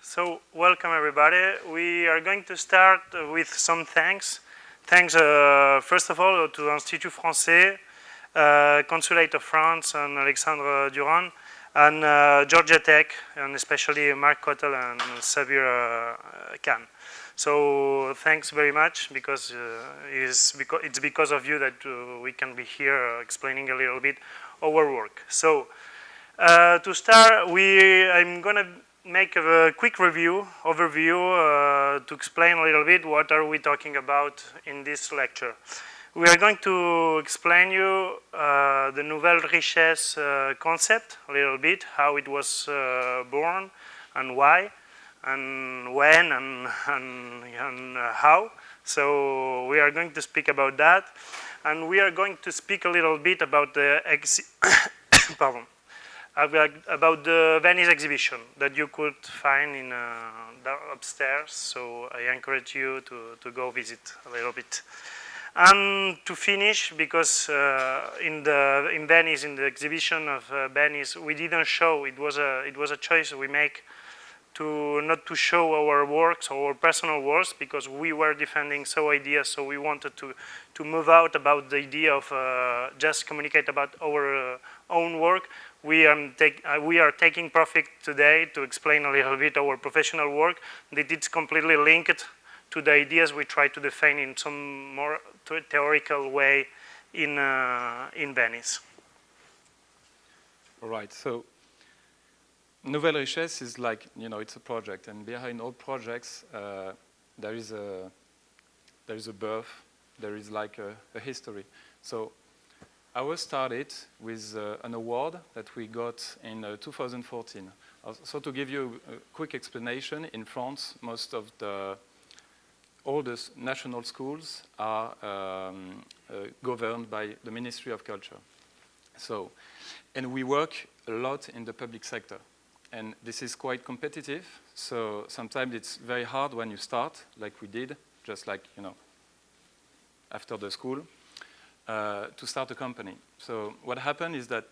So, welcome everybody. We are going to start with some thanks. Thanks, first of all, to Institut Français, Consulate of France, and Alexandre Durand, and Georgia Tech, and especially Mark Cottle and Xavier Khan. So, thanks very much, because it's because of you that we can be here explaining a little bit our work. So, to start, I'm going to make a quick overview to explain a little bit what are we talking about in this lecture. We are going to explain you the Nouvelles Richesses concept a little bit, how it was born and why and when and how. So we are going to speak about that, and we are going to speak a little bit about the pardon. About the Venice exhibition that you could find in upstairs. So I encourage you to go visit a little bit. And to finish, because in Venice, in the exhibition of Venice, we didn't show. It was a choice we make to not to show our works, our personal works, because we were defending some ideas. So we wanted to move out about the idea of just communicate about our own work. We are taking profit today to explain a little bit our professional work, that it's completely linked to the ideas we try to define in some more theoretical way in Venice. All right, so Nouvelles Richesses is like, it's a project, and behind all projects, there is a birth, there is like a history. So ours started with an award that we got in 2014. So to give you a quick explanation, in France, most of the oldest national schools are governed by the Ministry of Culture. So, and we work a lot in the public sector. And this is quite competitive, so sometimes it's very hard when you start, like we did, just like, after the school, to start a company. So what happened is that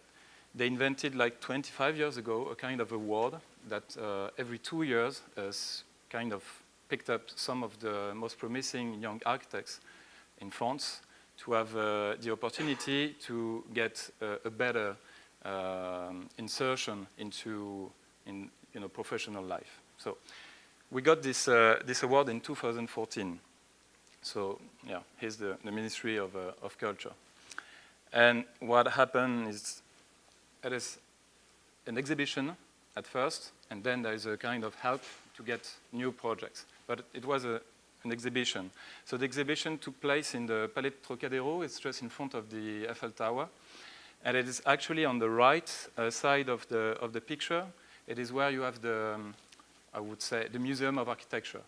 they invented, like 25 years ago, a kind of award that every 2 years kind of picked up some of the most promising young architects in France to have the opportunity to get a better insertion into professional life. So we got this award in 2014. So yeah, here's the Ministry of Culture. And what happened is it is an exhibition at first, and then there is a kind of help to get new projects. But it was an exhibition. So the exhibition took place in the Palais de Trocadéro. It's just in front of the Eiffel Tower. And it is actually on the right side of the picture. It is where you have I would say, the Museum of Architecture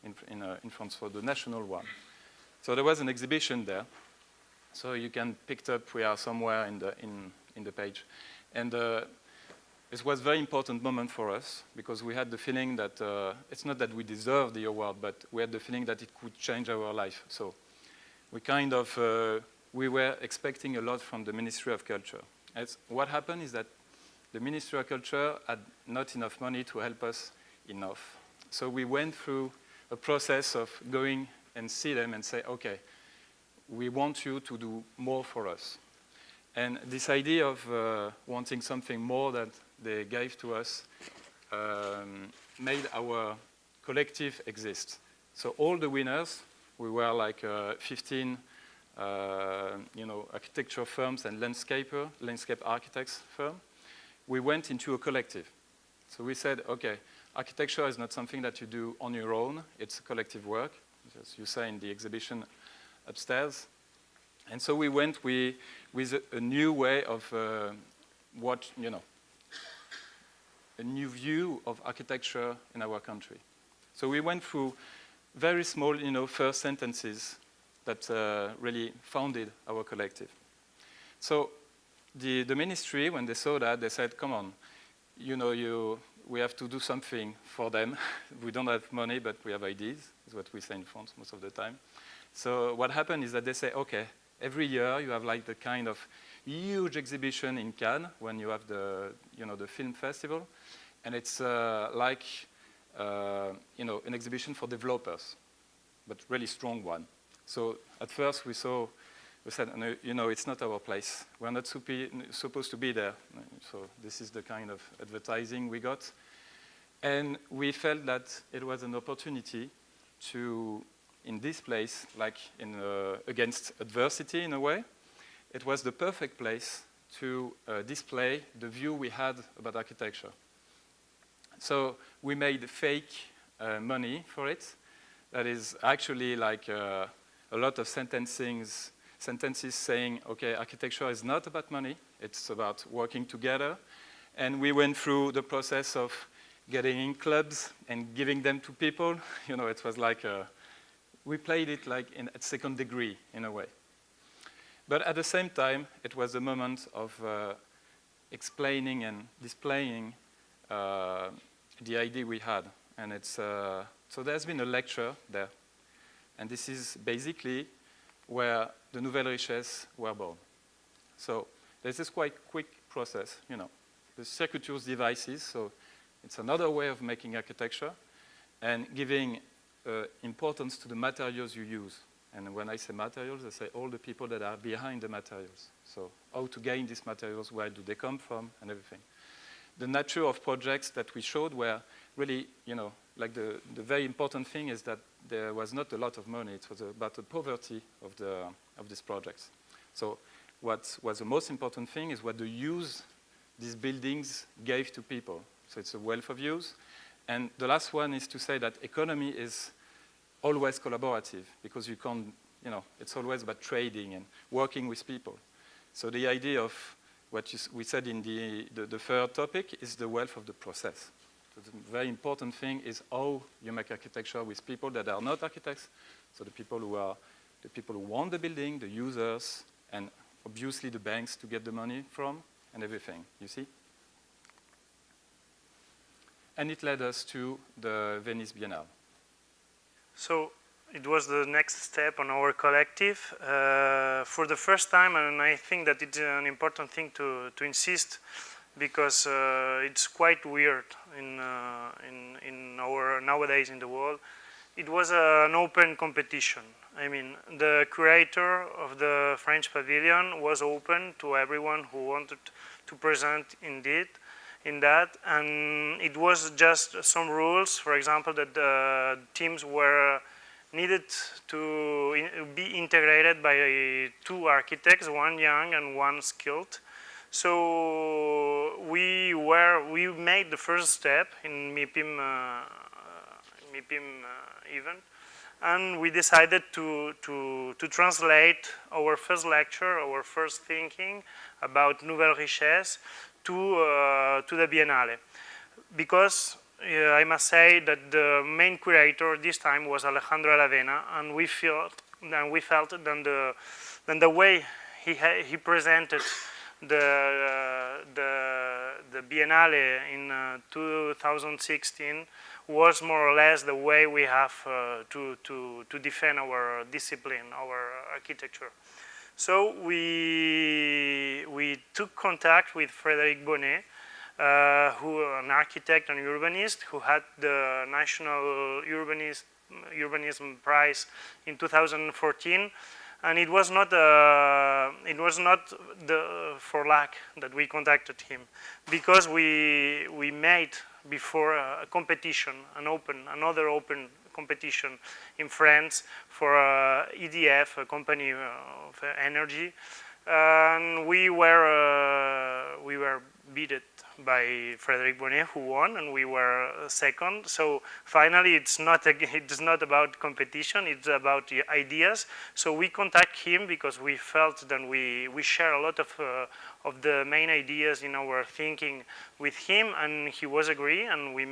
in France, for the national one. So there was an exhibition there. So you can pick it up. We are somewhere in the page, and it was a very important moment for us because we had the feeling that it's not that we deserve the award, but we had the feeling that it could change our life. So we kind of we were expecting a lot from the Ministry of Culture. What happened is that the Ministry of Culture had not enough money to help us enough. So we went through a process of going and see them and say, okay, we want you to do more for us. And this idea of wanting something more that they gave to us made our collective exist. So all the winners, we were like 15 architecture firms and landscape architects firm. We went into a collective. So we said, okay, architecture is not something that you do on your own. It's a collective work, as you say in the exhibition upstairs. And so we went with a new way of a new view of architecture in our country. So we went through very small, first sentences that really founded our collective. So the ministry, when they saw that, they said, come on, we have to do something for them. We don't have money, but we have ideas, is what we say in France most of the time. So what happened is that they say, okay, every year you have like the kind of huge exhibition in Cannes when you have the film festival. And it's like an exhibition for developers, but really strong one. So at first we said, no, it's not our place. We're not supposed to be there. So this is the kind of advertising we got. And we felt that it was an opportunity to, in this place, like against adversity in a way, it was the perfect place to display the view we had about architecture. So we made fake money for it. That is actually like a lot of sentences saying, okay, architecture is not about money, it's about working together. And we went through the process of getting in clubs and giving them to people. It was like, we played it like at second degree in a way. But at the same time, it was a moment of explaining and displaying the idea we had. And so there's been a lecture there. And this is basically where the Nouvelles Richesses were born. So this is quite quick process, The circuitous devices, so it's another way of making architecture and giving importance to the materials you use. And when I say materials, I say all the people that are behind the materials. So how to gain these materials, where do they come from, and everything. The nature of projects that we showed were really, like the very important thing is that there was not a lot of money. It was about the poverty of these projects. So what was the most important thing is what the use these buildings gave to people. So it's a wealth of use. And the last one is to say that economy is always collaborative, because you can't, it's always about trading and working with people. So the idea of what we said in the third topic is the wealth of the process. So the very important thing is how you make architecture with people that are not architects. So the people who want the building, the users, and obviously the banks to get the money from, and everything, you see? And it led us to the Venice Biennale. So it was the next step on our collective. For the first time, and I think that it's an important thing to insist, because it's quite weird in our nowadays in the world. It was an open competition. I mean, the curator of the French Pavilion was open to everyone who wanted to present in that, and it was just some rules, for example, that the teams were needed to be integrated by two architects, one young and one skilled. So we made the first step in MIPIM event, and we decided to translate our first lecture, our first thinking about Nouvelles Richesses to the Biennale, because I must say that the main curator this time was Alejandro Aravena, and we felt that the way he presented the Biennale in 2016 was more or less the way we have to defend our discipline, our architecture. So we took contact with Frédéric Bonnet, an architect and urbanist who had the National Urbanism Prize in 2014, and it was not for lack that we contacted him, because we made before a competition, another open competition in France for EDF, a company of energy, and we were beaten by Frédéric Bonnet, who won, and we were second. So finally, it's not about competition; it's about the ideas. So we contact him because we felt that we share a lot of the main ideas in our thinking with him, and he was agree, and we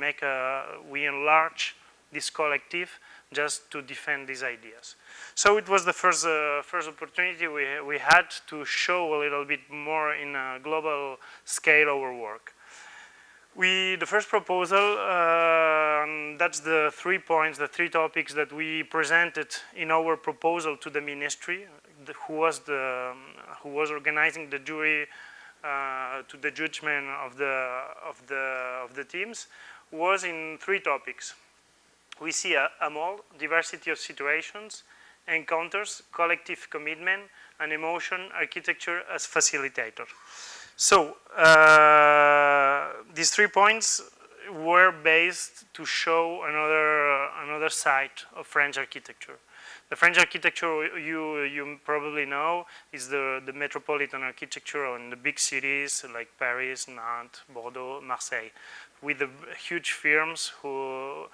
enlarge this collective just to defend these ideas. So it was the first opportunity we had to show a little bit more in a global scale our work. The first proposal, that's the 3 points, the 3 topics that we presented in our proposal to the ministry, who was organizing the jury to the judgment of the teams, was in 3 topics. We see a mall, diversity of situations, encounters, collective commitment, and emotion, architecture as facilitator. So these 3 points were based to show another side of French architecture. The French architecture you probably know is the metropolitan architecture in the big cities like Paris, Nantes, Bordeaux, Marseille, with the huge firms who.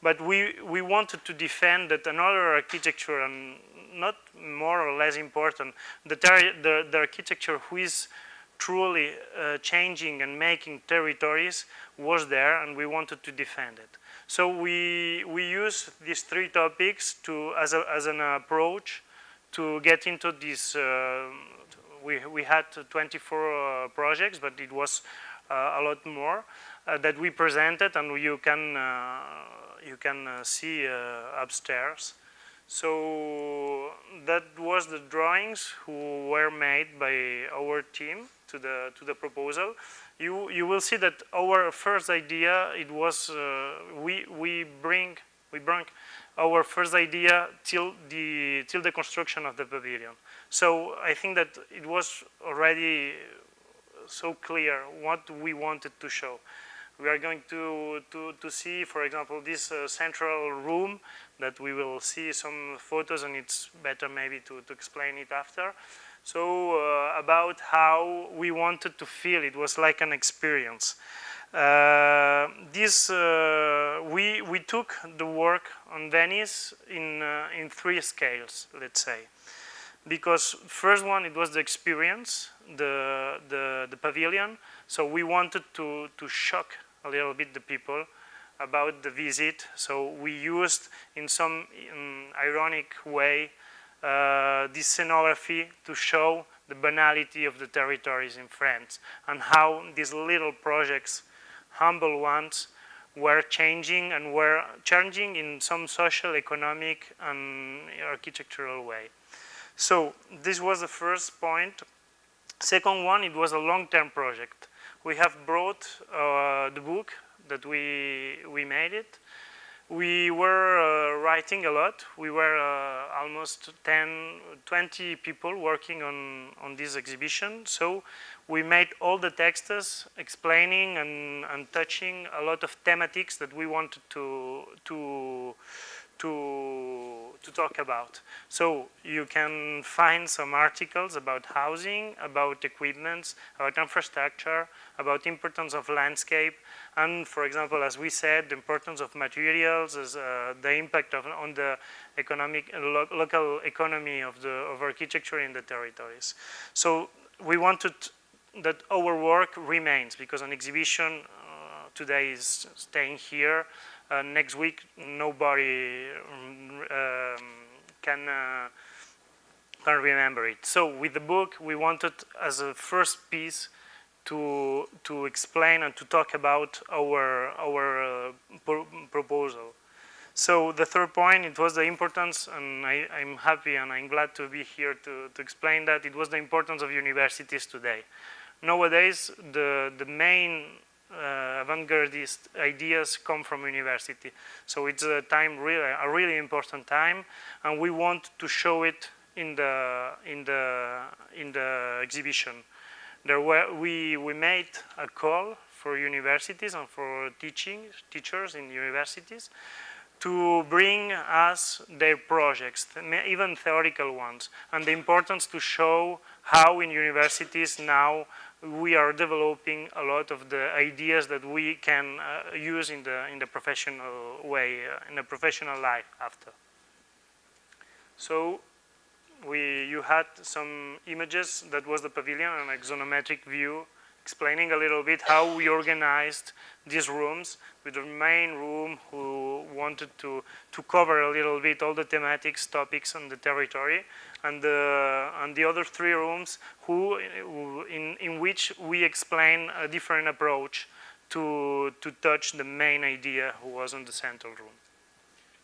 But we wanted to defend that another architecture, and not more or less important, the architecture who is truly changing and making territories was there, and we wanted to defend it. So we use these 3 topics as an approach to get into this. We had 24 projects, but it was a lot more that we presented, and you can see upstairs. So that was the drawings who were made by our team to the proposal. You will see that our first idea, it was we bring our first idea till the construction of the pavilion. So I think that it was already so clear what we wanted to show. We are going to see, for example, this central room that we will see some photos, and it's better maybe to explain it after. So about how we wanted to feel, it was like an experience. We took the work on Venice in 3 scales, let's say. Because first one, it was the experience, the pavilion. So we wanted to shock a little bit the people about the visit. So we used in some ironic way this scenography to show the banality of the territories in France and how these little projects, humble ones, were changing and were changing in some social, economic, and architectural way. So this was the first point. Second one, it was a long-term project. We have brought the book that we made it. We were writing a lot. We were almost 20 people working on this exhibition. So we made all the texts explaining and touching a lot of thematics that we wanted to talk about. So you can find some articles about housing, about equipments, about infrastructure, about importance of landscape, and for example, as we said, the importance of materials, as, the impact on the economic local economy of architecture in the territories. So we wanted that our work remains, because an exhibition today is staying here. Next week, nobody can remember it. So with the book, we wanted as a first piece to explain and to talk about our proposal. So the third point, it was the importance, and I'm happy and I'm glad to be here to explain that, it was the importance of universities today. Nowadays, the main avant-gardist ideas come from university. So it's a time, a really important time, and we want to show it in the exhibition. We made a call for universities and for teachers in universities to bring us their projects, even theoretical ones, and the importance to show how in universities now we are developing a lot of the ideas that we can use in the professional way, in the professional life after. So you had some images, that was the pavilion, an axonometric view, explaining a little bit how we organized these rooms, with the main room who wanted to cover a little bit all the thematics, topics on the territory, and the other 3 rooms in which we explain a different approach to touch the main idea who was in the central room.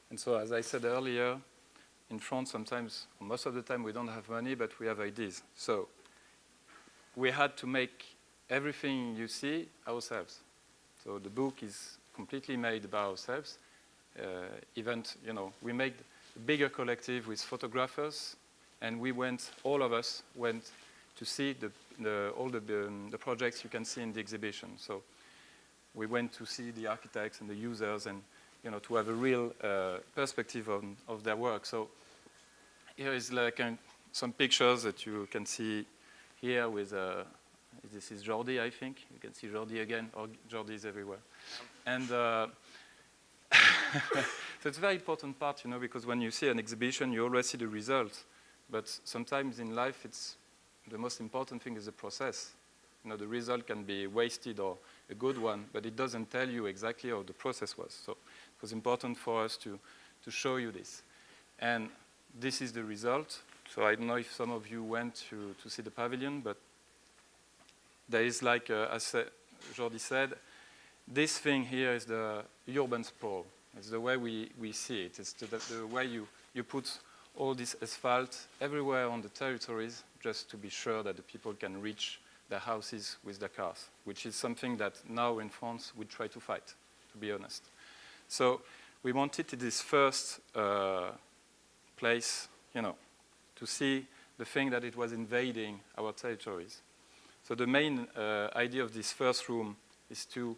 And so, as I said earlier, in France, sometimes, most of the time, we don't have money, but we have ideas. So we had to make everything you see ourselves. So the book is completely made by ourselves. We made a bigger collective with photographers, and all of us went to see all the projects you can see in the exhibition. So we went to see the architects and the users, and to have a real perspective of their work. So here is like some pictures that you can see here with, this is Jordi, I think. You can see Jordi again, or Jordi is everywhere. And so it's a very important part, because when you see an exhibition, you always see the results. But sometimes in life, the most important thing is the process. The result can be wasted or a good one, but it doesn't tell you exactly how the process was. So it was important for us to show you this. And this is the result. So I don't know if some of you went to see the pavilion, but there is like, as Jordi said, this thing here is the urban sprawl. It's the way we see it. It's the way you put all this asphalt everywhere on the territories just to be sure that the people can reach their houses with their cars, which is something that now in France we try to fight, to be honest. So we wanted this first place, to see the thing that it was invading our territories. So the main idea of this first room is to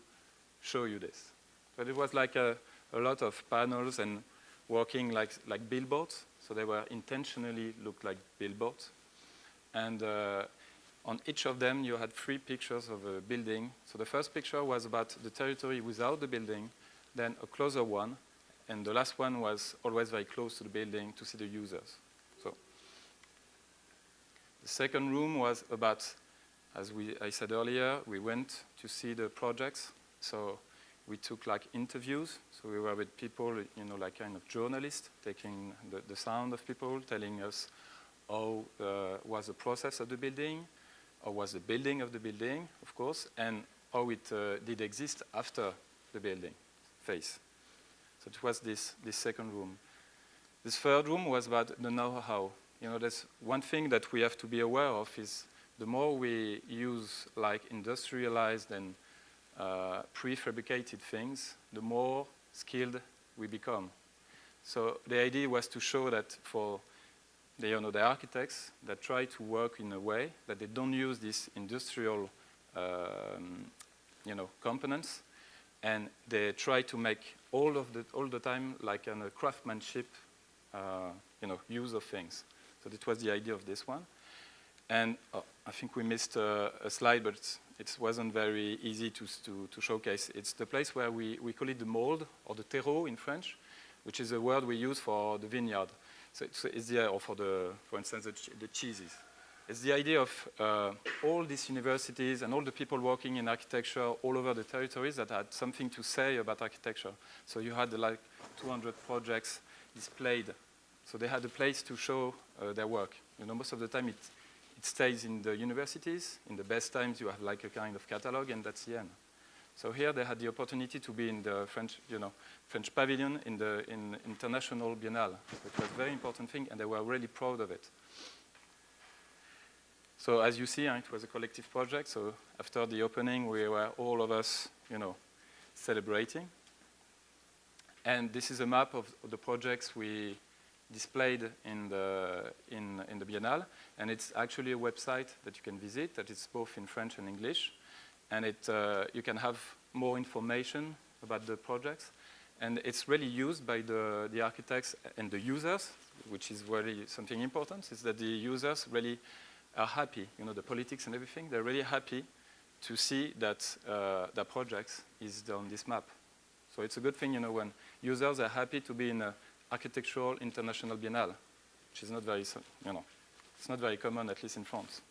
show you this. But it was like a lot of panels and working like billboards. So they were intentionally looked like billboards. And on each of them, you had 3 pictures of a building. So the first picture was about the territory without the building, then a closer one, and the last one was always very close to the building to see the users. So the second room was about, as I said earlier, we went to see the projects. So we took like interviews. So we were with people, like kind of journalists, taking the sound of people, telling us how was the process of the building, how was the building of the building, of course, and how it did exist after the building phase. So it was this second room. This third room was about the know-how. There's one thing that we have to be aware of is the more we use like industrialized and prefabricated things, the more skilled we become. So the idea was to show that for the architects that try to work in a way that they don't use these industrial components, and they try to make all the time like a craftsmanship use of things. So that was the idea of this one. And I think we missed a slide, but it wasn't very easy to showcase. It's the place where we call it the mold, or the terreau in French, which is a word we use for the vineyard. So it's for instance, the cheeses. It's the idea of all these universities and all the people working in architecture all over the territories that had something to say about architecture. So you had like 200 projects displayed. So they had a place to show their work. Most of the time it stays in the universities. In the best times you have like a kind of catalog, and that's the end. So here they had the opportunity to be in the French pavilion in International Biennale, which was a very important thing, and they were really proud of it. So as you see, it was a collective project. So after the opening, we were all of us, celebrating. And this is a map of the projects we displayed in the Biennale, and it's actually a website that you can visit that is both in French and English. And you can have more information about the projects. And it's really used by the architects and the users, which is really something important, is that the users really are happy. The politics and everything, they're really happy to see that their projects is on this map. So it's a good thing, when users are happy to be in an architectural international biennale, which is not very, it's not very common, at least in France.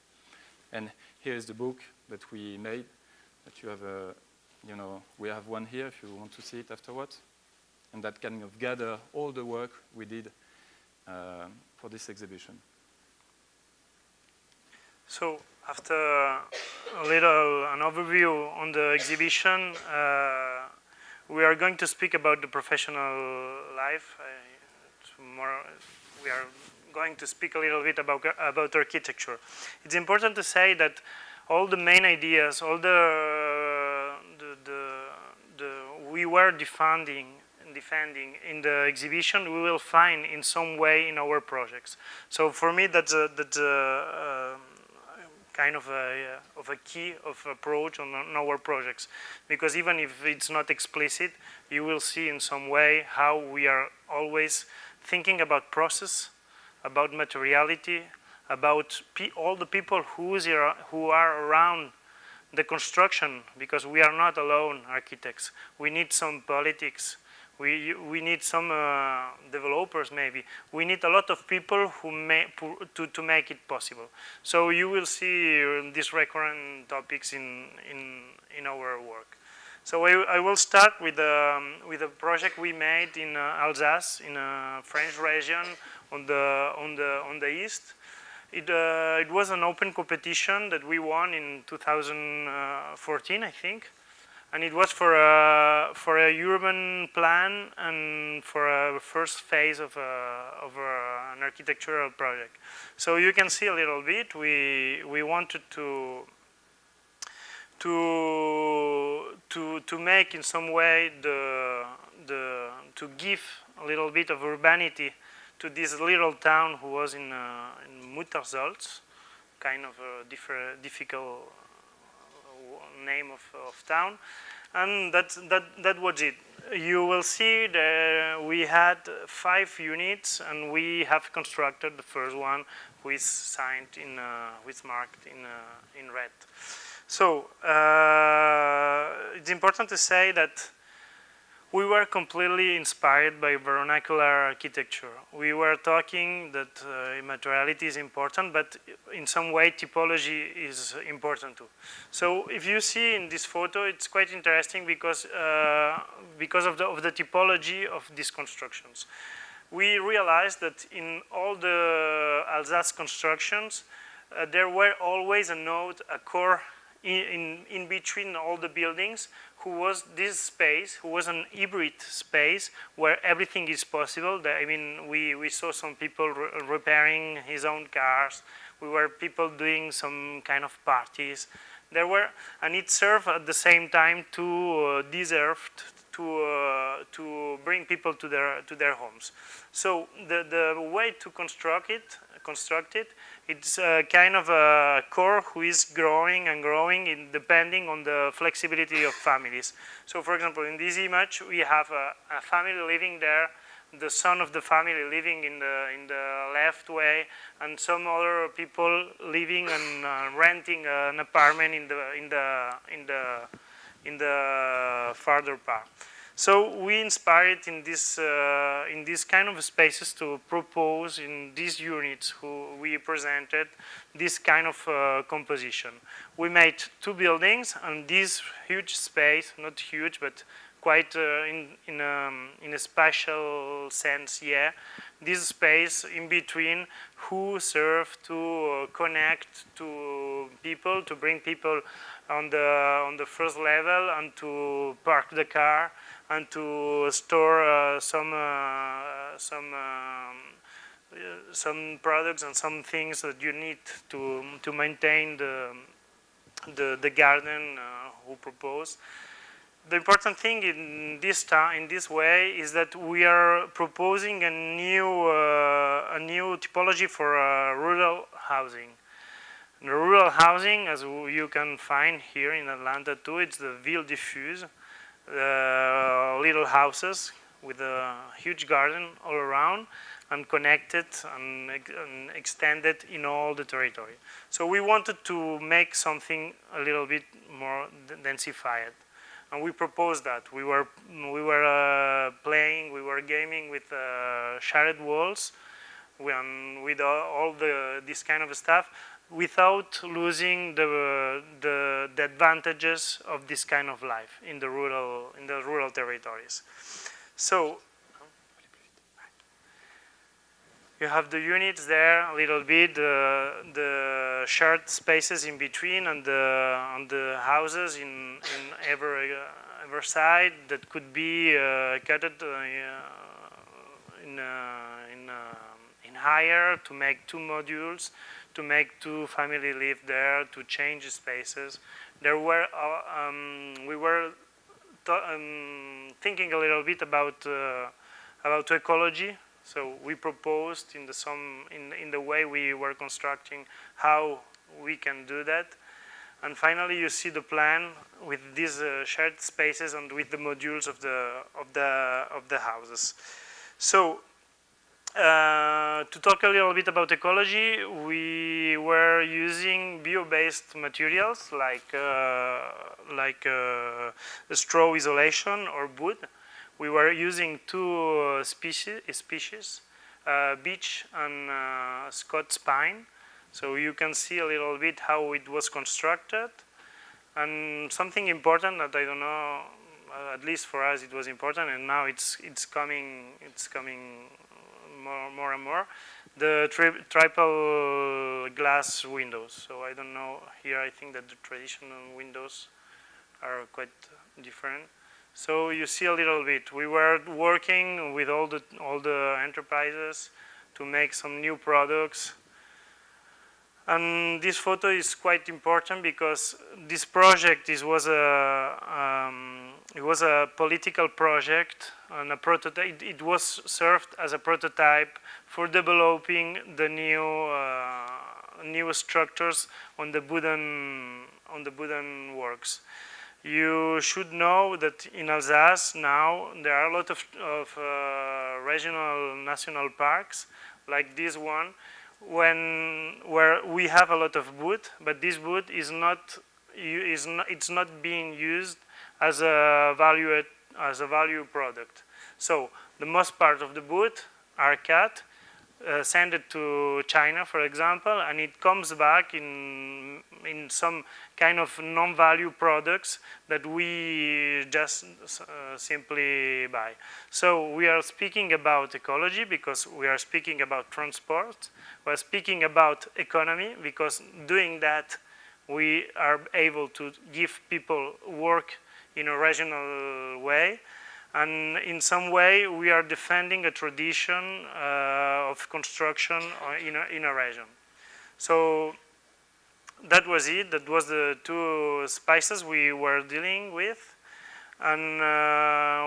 And here is the book that we made. That you have we have one here if you want to see it afterwards, and that kind of gather all the work we did for this exhibition. So after an overview on the exhibition, we are going to speak about the professional life. We are going to speak a little bit about architecture. It's important to say that all the main ideas, all we were defending in the exhibition, we will find in some way in our projects. So for me, that's a kind of a key of approach on our projects, because even if it's not explicit, you will see in some way how we are always thinking about process, about materiality, about all the people who are around the construction, because we are not alone architects. We need some politics. We need some developers, maybe. We need a lot of people to make it possible. So you will see these recurrent topics in our work. So I will start with a project we made in Alsace, in a French region on the east. It was an open competition that we won in 2014, I think. And it was for a urban plan and for a first phase of an architectural project. So you can see a little bit. We wanted to make in some way to give a little bit of urbanity to this little town who was in Mutterzolz, kind of a difficult name of town, and that was it. You will see that we had 5 units, and we have constructed the first one, who is signed with marked in red. So it's important to say that we were completely inspired by vernacular architecture. We were talking that materiality is important, but in some way typology is important too. So if you see in this photo, it's quite interesting because of the typology of these constructions. We realized that in all the Alsace constructions, there were always a node, a core in between all the buildings, who was this space, who was an hybrid space where everything is possible. I mean, we saw some people repairing his own cars. We were people doing some kind of parties. And it served at the same time to bring people to their homes. So the way to construct it, it's a kind of a core who is growing and growing depending on the flexibility of families. So for example, in this image, we have a family living there, the son of the family living in the left way, and some other people living and renting an apartment in the farther part. So we inspired in this kind of spaces to propose in these units who we presented this kind of composition. We made 2 buildings, and this huge space, not huge, but quite in a spatial sense, yeah. This space in between who serve to connect to people, to bring people on the first level, and to park the car, and to store some products and some things that you need to maintain the garden who propose. The important thing in this way is that we are proposing a new typology for rural housing. The rural housing, as you can find here in Atlanta too, it's the ville diffuse. Little houses with a huge garden all around and connected and extended in all the territory. So we wanted to make something a little bit more densified, and we proposed that. We were playing, we were gaming with shared walls, with all this kind of stuff, without losing the advantages of this kind of life in the rural territories. So you have the units there a little bit, the shared spaces in between, and the houses in every side that could be cut in higher to make 2 modules, to make 2 families live there, to change spaces. We were thinking a little bit about ecology. So we proposed in the way we were constructing how we can do that. And finally, you see the plan with these shared spaces and with the modules of the houses. So to talk a little bit about ecology, we were using bio-based materials like straw isolation or wood. We were using two species, beech and Scots pine. So you can see a little bit how it was constructed. And something important that I don't know, at least for us it was important, and now it's coming more and more, the triple glass windows. So I don't know, here I think that the traditional windows are quite different. So you see a little bit. We were working with all the enterprises to make some new products. And this photo is quite important because this project was a political project and a prototype. It was served as a prototype for developing the new structures on the wooden works. You should know that in Alsace now there are a lot of regional national parks like this one, where we have a lot of wood, but this wood it's not being used as a value product. So the most part of the wood are cut, send it to China, for example, and it comes back in some kind of non-value products that we just simply buy. So we are speaking about ecology because we are speaking about transport. We are speaking about economy because doing that we are able to give people work in a regional way. And in some way, we are defending a tradition of construction in a region. So that was it. That was the two spices we were dealing with. And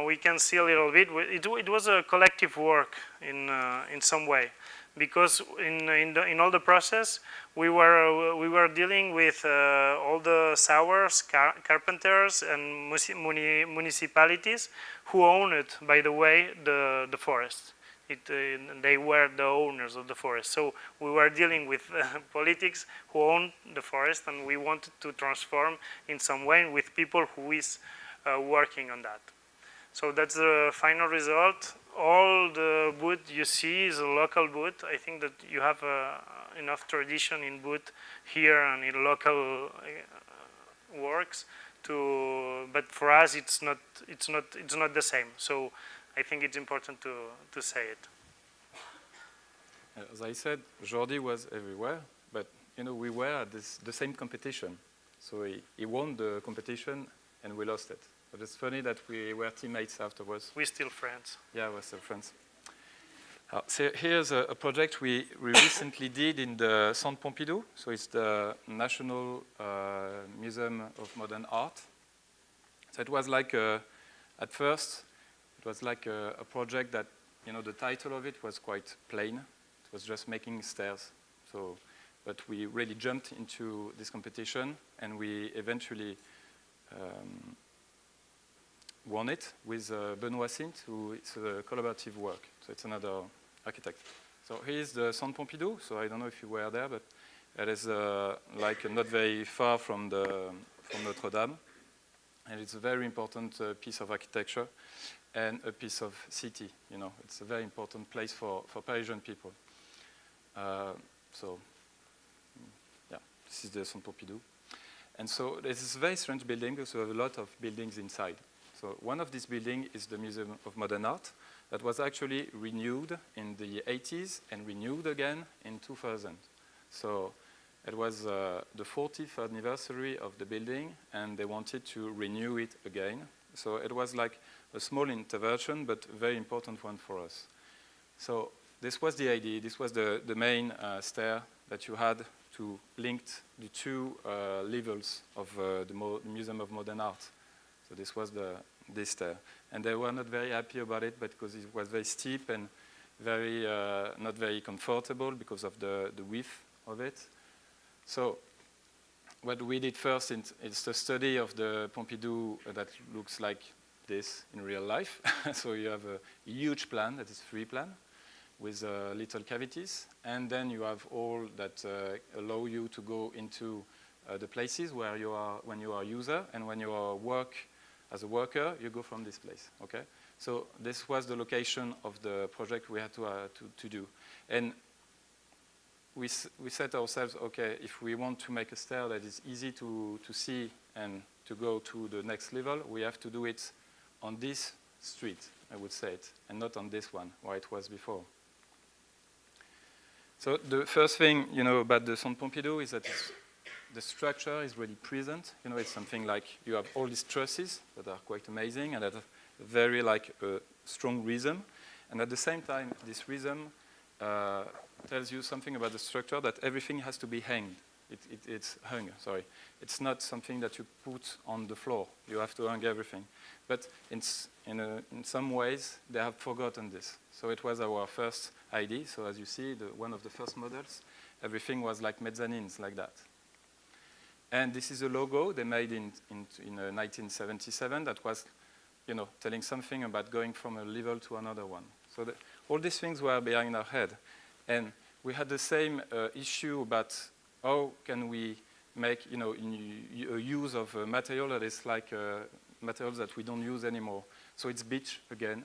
we can see a little bit. It was a collective work in some way, because in all the process we were dealing with all the sowers, carpenters, and municipalities who owned, by the way, the forest. They were the owners of the forest. So we were dealing with politics who owned the forest, and we wanted to transform in some way with people who is working on that. So that's the final result. All the wood you see is a local wood. I think that you have enough tradition in wood here and in local works but for us it's not the same. So I think it's important to say it. As I said, Jordi was everywhere, but we were at the same competition. So he won the competition and we lost it. But it's funny that we were teammates afterwards. We're still friends. Yeah, we're still friends. So here's a project we recently did in the Centre Pompidou. So it's the National Museum of Modern Art. So it was like, at first, it was like a project that, the title of it was quite plain. It was just making stairs. But we really jumped into this competition, and we eventually won it with Benoît Sint, who is a collaborative work. So it's another architect. So here's the Centre Pompidou. So I don't know if you were there, but it is like not very far from Notre Dame. And it's a very important piece of architecture and a piece of city. It's a very important place for Parisian people. So yeah, this is the Centre Pompidou. And so this is a very strange building because we have a lot of buildings inside. So one of these buildings is the Museum of Modern Art that was actually renewed in the 80s and renewed again in 2000. So it was the 40th anniversary of the building, and they wanted to renew it again. So it was like a small intervention, but a very important one for us. So this was the idea. This was the main stair that you had to link the two levels of the Museum of Modern Art. So this was this stair. And they were not very happy about it, but because it was very steep and very not very comfortable because of the width of it. So what we did first is the study of the Pompidou that looks like this in real life. So you have a huge plan, that is free plan, with little cavities. And then you have all that allow you to go into the places where you are, when you are a user, and when you are as a worker, you go from this place, okay? So this was the location of the project we had to do. And we set ourselves, okay, if we want to make a stair that is easy to see and to go to the next level, we have to do it on this street, I would say it, and not on this one, where it was before. So the first thing, you know, about the Centre Pompidou is that the structure is really present. You know, it's something like you have all these trusses that are quite amazing and that have very like a strong rhythm. And at the same time, this rhythm tells you something about the structure, that everything has to be hanged. It's hung, sorry. It's not something that you put on the floor. You have to hang everything. But in some ways, they have forgotten this. So it was our first idea. So as you see, one of the first models, everything was like mezzanines, like that. And this is a logo they made in 1977 that was, you know, telling something about going from a level to another one. So all these things were behind our head. And we had the same issue about how can we make, you know, a use of a material that is like materials that we don't use anymore. So it's beech again,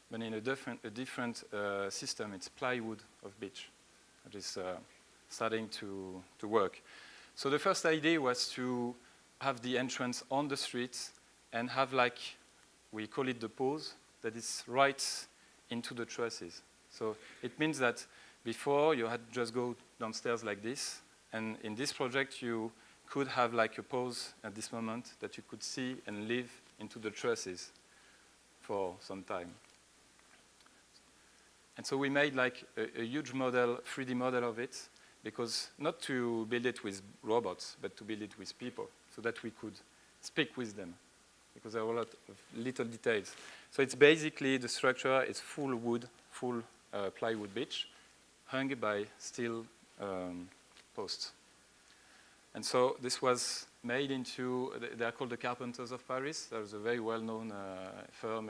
but in a different system. It's plywood of beech that is starting to work. So the first idea was to have the entrance on the street and have, like, we call it the pose, that is right into the trusses. So it means that before you had just go downstairs like this, and in this project you could have like a pose at this moment that you could see and live into the trusses for some time. And so we made like a huge model, 3D model of it, because not to build it with robots, but to build it with people, so that we could speak with them, because there are a lot of little details. So it's basically the structure is full wood, full plywood beech, hung by steel posts. And so this was made into, they are called the Carpenters of Paris. There's a very well-known firm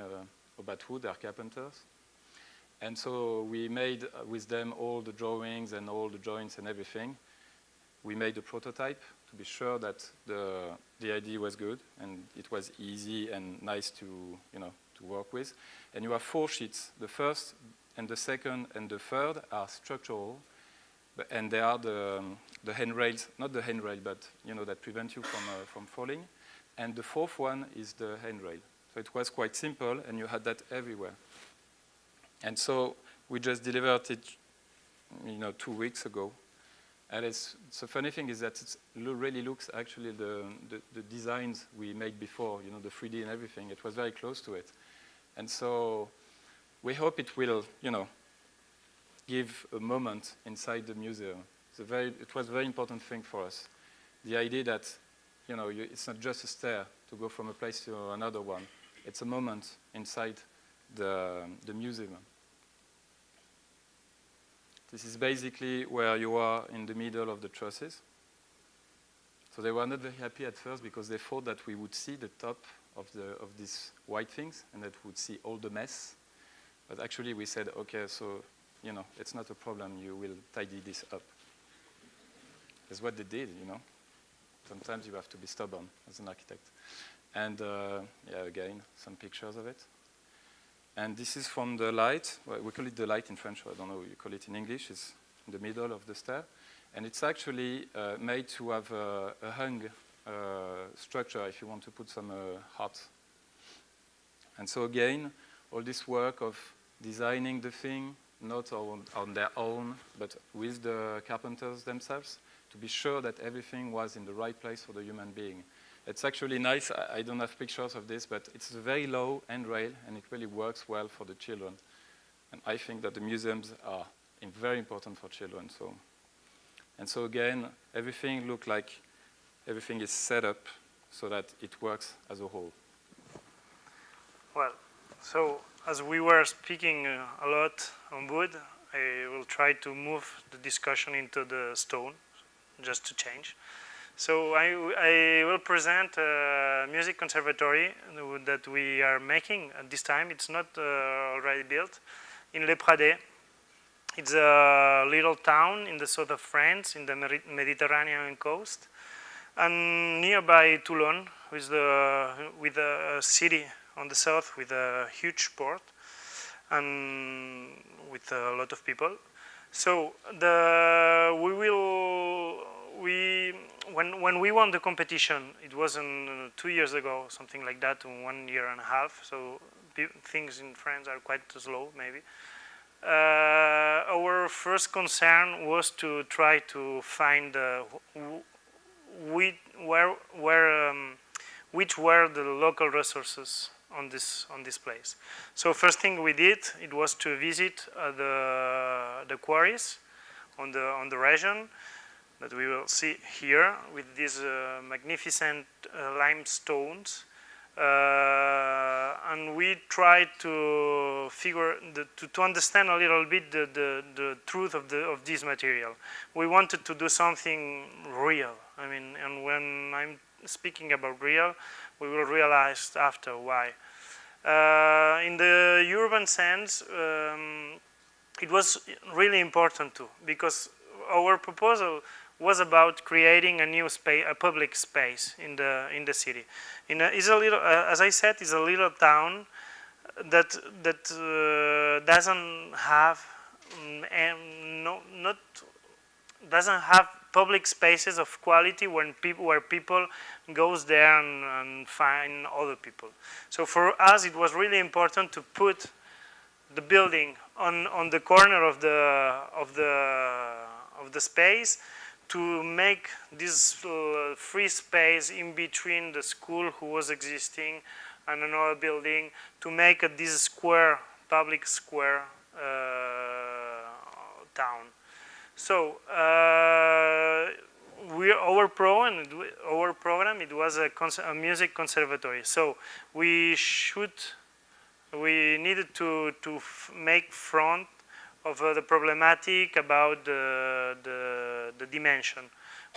about wood, they are carpenters. And so we made with them all the drawings and all the joints and everything. We made a prototype to be sure that the idea was good and it was easy and nice to, you know, to work with. And you have 4 sheets. The first and the second and the third are structural, and they are the handrails, not the handrail, but, you know, that prevent you from falling. And the fourth one is the handrail. So it was quite simple, and you had that everywhere. And so we just delivered it, you know, 2 weeks ago. And the funny thing is that it really looks actually the designs we made before, you know, the 3D and everything. It was very close to it. And so we hope it will, you know, give a moment inside the museum. It was a very important thing for us. The idea that, you know, it's not just a stair to go from a place to another one. It's a moment inside the museum. This is basically where you are in the middle of the trusses. So they were not very happy at first because they thought that we would see the top of these white things and that we would see all the mess. But actually we said, okay, so, you know, it's not a problem, you will tidy this up. That's what they did, you know. Sometimes you have to be stubborn as an architect. And yeah, again, some pictures of it. And this is from the light. Well, we call it the light in French, I don't know what you call it in English. It's in the middle of the stair. And it's actually made to have a hung structure if you want to put some heart. And so again, all this work of designing the thing, not on their own, but with the carpenters themselves, to be sure that everything was in the right place for the human being. It's actually nice. I don't have pictures of this, but it's a very low handrail, and it really works well for the children. And I think that the museums are very important for children. And so again, everything looks like everything is set up so that it works as a whole. Well, so as we were speaking a lot on wood, I will try to move the discussion into the stone, just to change. So I will present a music conservatory that we are making at this time. It's not already built in Les Pradets. It's a little town in the south of France, in the Mediterranean coast, and nearby Toulon, with a city on the south with a huge port and with a lot of people. So when we won the competition, it was 2 years ago, something like that, 1 year and a half. So things in France are quite slow, maybe. Our first concern was to try to find which were the local resources on this place. So first thing we did, it was to visit the quarries on the region that we will see here with these magnificent limestones. And we tried to to understand a little bit the truth of this material. We wanted to do something real. I mean, and when I'm speaking about real, we will realize after why. In the urban sense, it was really important too, because our proposal was about creating a new space, a public space in the city. It's a little, as I said, it's a little town that doesn't have doesn't have public spaces of quality where people goes there and find other people. So for us, it was really important to put the building on the corner of the space, to make this free space in between the school who was existing and another building, to make this square, public square town. So our program, it was a music conservatory. So we needed to make front of the problematic about the dimension.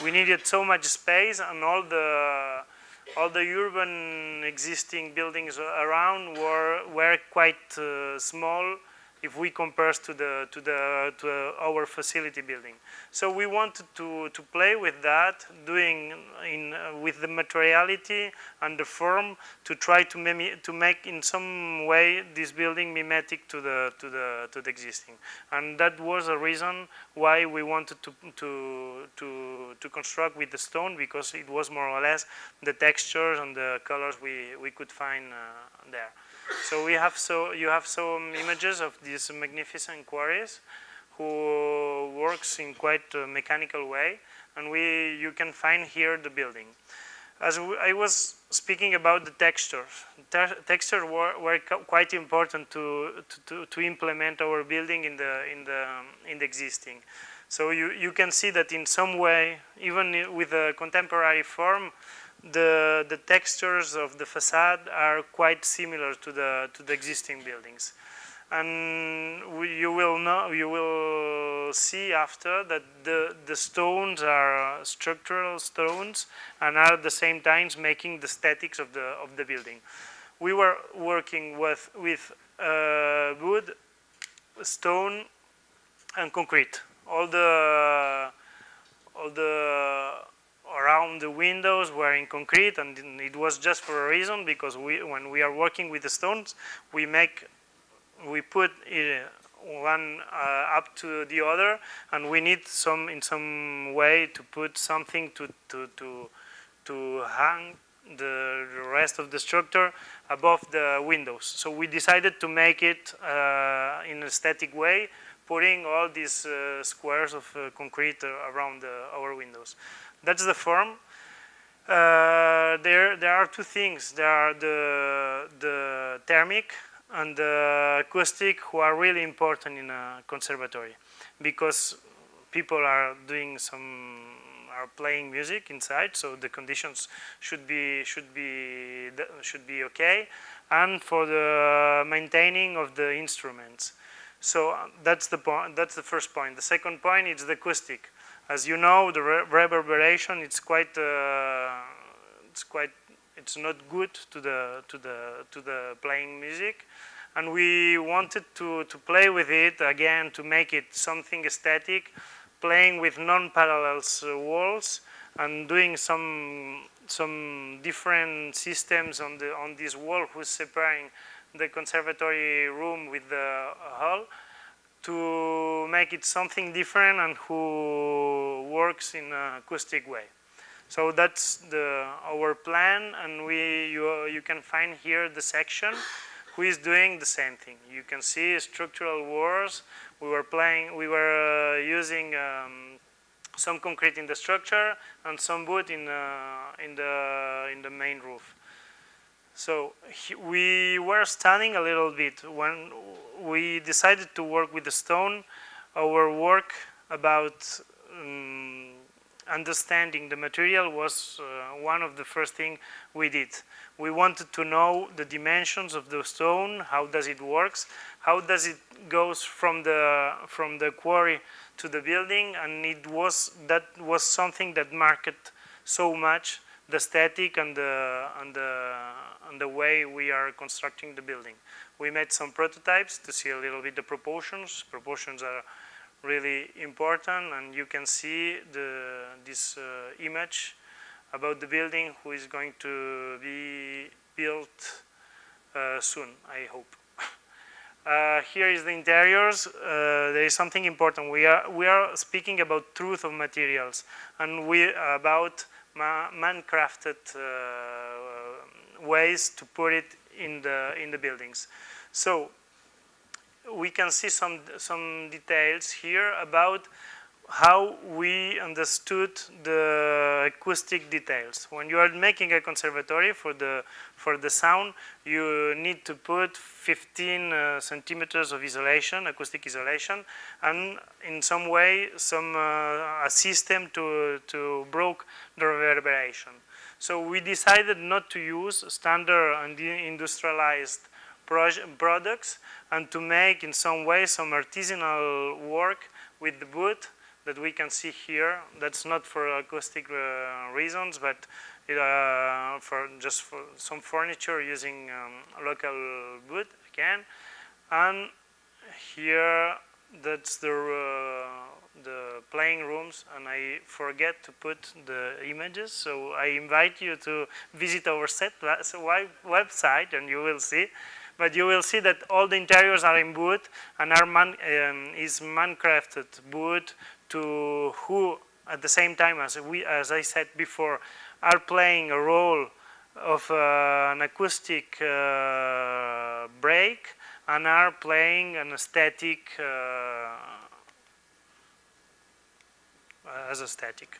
We needed so much space, and all the urban existing buildings around were quite small if we compare to our facility building. So we wanted to play with that, with the materiality and the form, to try to make in some way this building mimetic to the existing. And that was a reason why we wanted to construct with the stone, because it was more or less the textures and the colors we could find there. So you have some images of these magnificent quarries who works in quite a mechanical way, and you can find here the building. As I was speaking about the textures, textures were quite important to implement our building in the existing. So you can see that in some way, even with a contemporary form, the textures of the facade are quite similar to the existing buildings, and you will see after that the stones are structural stones and are at the same time making the aesthetics of the building. We were working with wood, stone, and concrete. All the around the windows were in concrete, and it was just for a reason, because when we are working with the stones, we put one up to the other, and we need in some way to put something to hang the rest of the structure above the windows. So we decided to make it in an aesthetic way, putting all these squares of concrete around our windows. That's the form. There are two things. There are the thermic and the acoustic, who are really important in a conservatory, because people are are playing music inside, so the conditions should be okay, and for the maintaining of the instruments. So that's the point. That's the first point. The second point is the acoustic. As you know, the reverberation it's not good to the playing music, and we wanted to play with it again to make it something aesthetic, playing with non-parallel walls and doing some different systems on this wall who's separating the conservatory room with the hall, to make it something different and who works in an acoustic way. So that's our plan, and you can find here the section who is doing the same thing. You can see structural walls. We were using some concrete in the structure and some wood in the main roof. So we were studying a little bit when we decided to work with the stone. Our work about understanding the material was one of the first things we did. We wanted to know the dimensions of the stone, how does it works, how does it goes from the quarry to the building, and that was something that marked so much the aesthetic and the way we are constructing the building. We made some prototypes to see a little bit the proportions. Proportions are really important, and you can see this image about the building who is going to be built soon, I hope. Here is the interiors. There is something important. We are speaking about truth of materials, and about man-crafted ways to put it in the buildings. So we can see some details here about how we understood the acoustic details. When you are making a conservatory for the sound, you need to put 15 centimeters of isolation, acoustic isolation, and in some way a system to block the reverberation. So we decided not to use standard and industrialized products, and to make in some way some artisanal work with the wood that we can see here. That's not for acoustic reasons, but for some furniture using local wood again. And here that's the playing rooms, and I forget to put the images, so I invite you to visit our website and you will see. But you will see that all the interiors are in wood and is man-crafted wood, to who at the same time as I said before, are playing a role of an acoustic break, and are playing an aesthetic as aesthetic.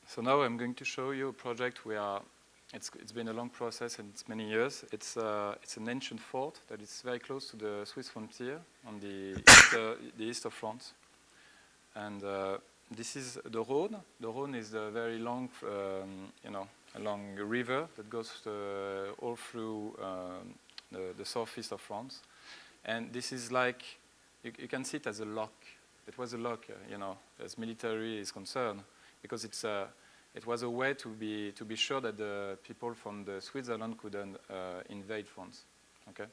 So now I'm going to show you a project it's been a long process and it's many years. It's an ancient fort that is very close to the Swiss frontier on the east of France. And this is the Rhône. The Rhône is a very long, a long river that goes all through the southeast of France. And this is like, you can see it as a lock. It was a lock, as military is concerned, because it was a way to be sure that the people from the Switzerland couldn't invade France. Okay,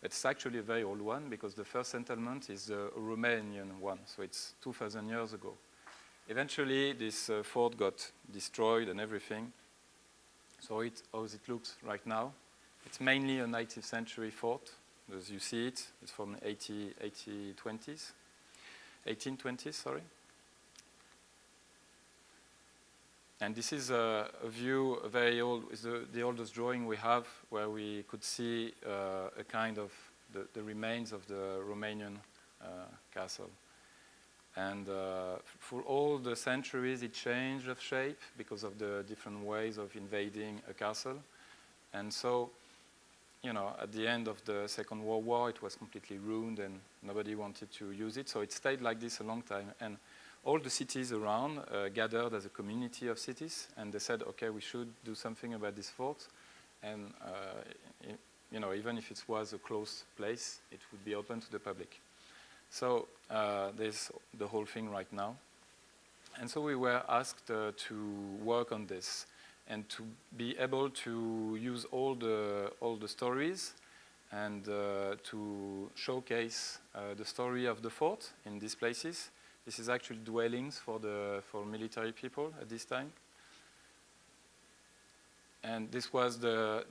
it's actually a very old one, because the first settlement is a Romanian one, so it's 2,000 years ago. Eventually, this fort got destroyed and everything. So as it looks right now, it's mainly a 19th century fort. As you see it, it's from 1820s, sorry. And this is a view, very old, is the oldest drawing we have, where we could see a kind of the remains of the Romanian castle. And for all the centuries, it changed of shape because of the different ways of invading a castle. And so, at the end of the Second World War, it was completely ruined and nobody wanted to use it. So it stayed like this a long time. And all the cities around gathered as a community of cities, and they said, okay, we should do something about this fort, and even if it was a closed place, it would be open to the public. So there's the whole thing right now. And so we were asked to work on this and to be able to use all the stories and to showcase the story of the fort in these places. This is actually dwellings for military people at this time. And this was the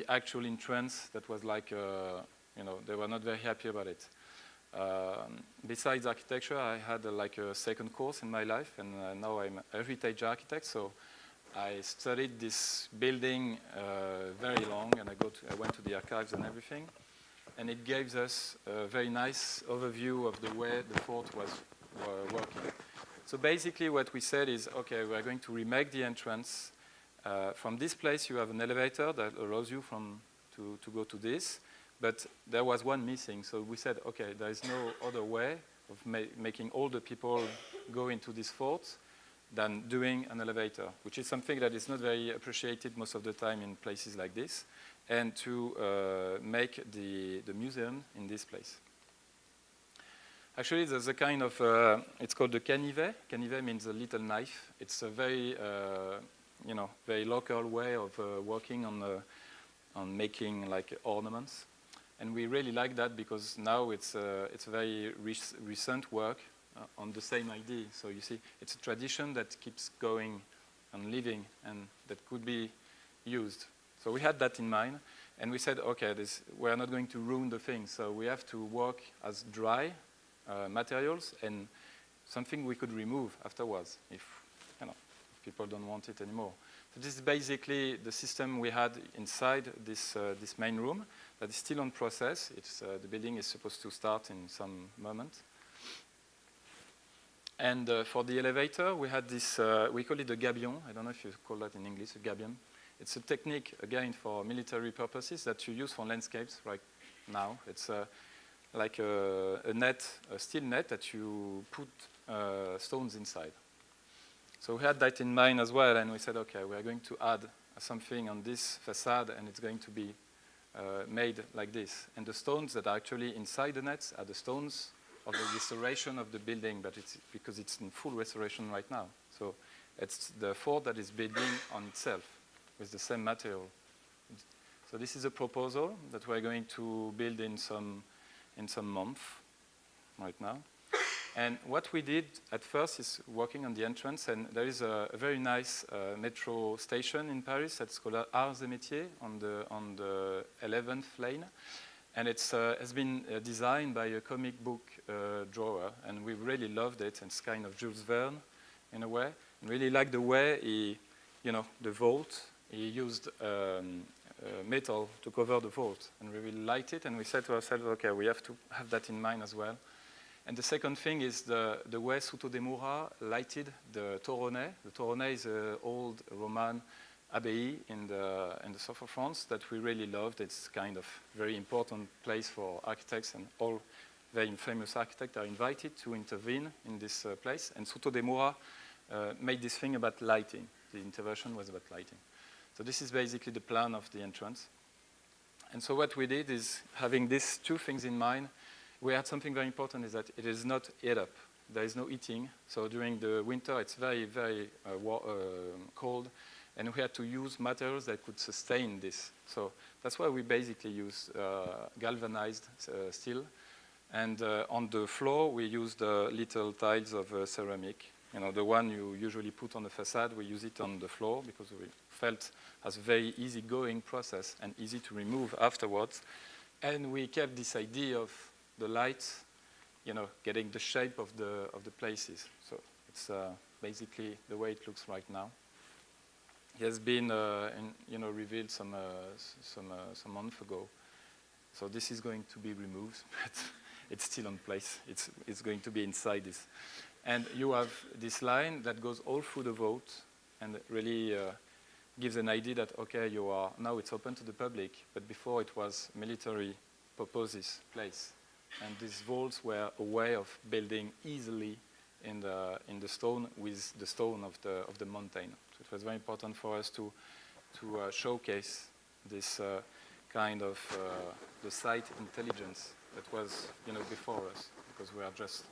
actual entrance that was like, they were not very happy about it. Besides architecture, I had like a second course in my life, and now I'm a heritage architect. So I studied this building very long, and I went to the archives and everything, and it gave us a very nice overview of the way the fort was working. So basically, what we said is, okay, we are going to remake the entrance. From this place, you have an elevator that allows you to go to this. But there was one missing, so we said, okay, there is no other way of making all the people go into this fort than doing an elevator, which is something that is not very appreciated most of the time in places like this, and to make the museum in this place. Actually, there's a kind of, it's called the canivet. Canivet means a little knife. It's a very, very local way of working on making like ornaments. And we really like that because now it's a very recent work on the same idea. So you see, it's a tradition that keeps going and living and that could be used. So we had that in mind, and we said, okay, we're not going to ruin the thing, so we have to work as dry materials and something we could remove afterwards if people don't want it anymore. So this is basically the system we had inside this main room that is still on process. The building is supposed to start in some moment. And for the elevator, we had this, we call it a gabion. I don't know if you call that in English, a gabion. It's a technique, again, for military purposes that you use for landscapes right now. It's like a net, a steel net that you put stones inside. So we had that in mind as well, and we said, okay, we are going to add something on this facade, and it's going to be made like this. And the stones that are actually inside the nets are the stones of the restoration of the building, but it's because it's in full restoration right now. So it's the fort that is building on itself with the same material. So this is a proposal that we're going to build in some month right now. And what we did at first is working on the entrance, and there is a very nice metro station in Paris that's called Arts et Métiers on the 11th lane. And it has been designed by a comic book drawer, and we really loved it. It's kind of Jules Verne in a way. And really like the way he, the vault, he used metal to cover the vault, and we really liked it. And we said to ourselves, okay, we have to have that in mind as well. And the second thing is the way Souto de Mura lighted the Toronnet. The Toronnet is an old Roman abbey in the south of France that we really loved. It's kind of very important place for architects, and all very famous architects are invited to intervene in this place. And Souto de Mura made this thing about lighting. The intervention was about lighting. So this is basically the plan of the entrance. And so what we did is, having these two things in mind, we had something very important, is that it is not heat up. There is no heating. So during the winter, it's very, very cold. And we had to use materials that could sustain this. So that's why we basically use galvanized steel. And on the floor, we used little tiles of ceramic. The one you usually put on the facade, we use it on the floor because we felt as a very easy-going process and easy to remove afterwards. And we kept this idea of the lights, getting the shape of the places. So it's basically the way it looks right now. It has been, revealed some month ago. So this is going to be removed, but it's still on place. It's going to be inside this. And you have this line that goes all through the vault and really gives an idea that, okay, now it's open to the public, but before it was military purposes place. And these vaults were a way of building easily in the stone with the stone of the mountain. So it was very important for us to showcase this kind of the site intelligence that was before us, because we are just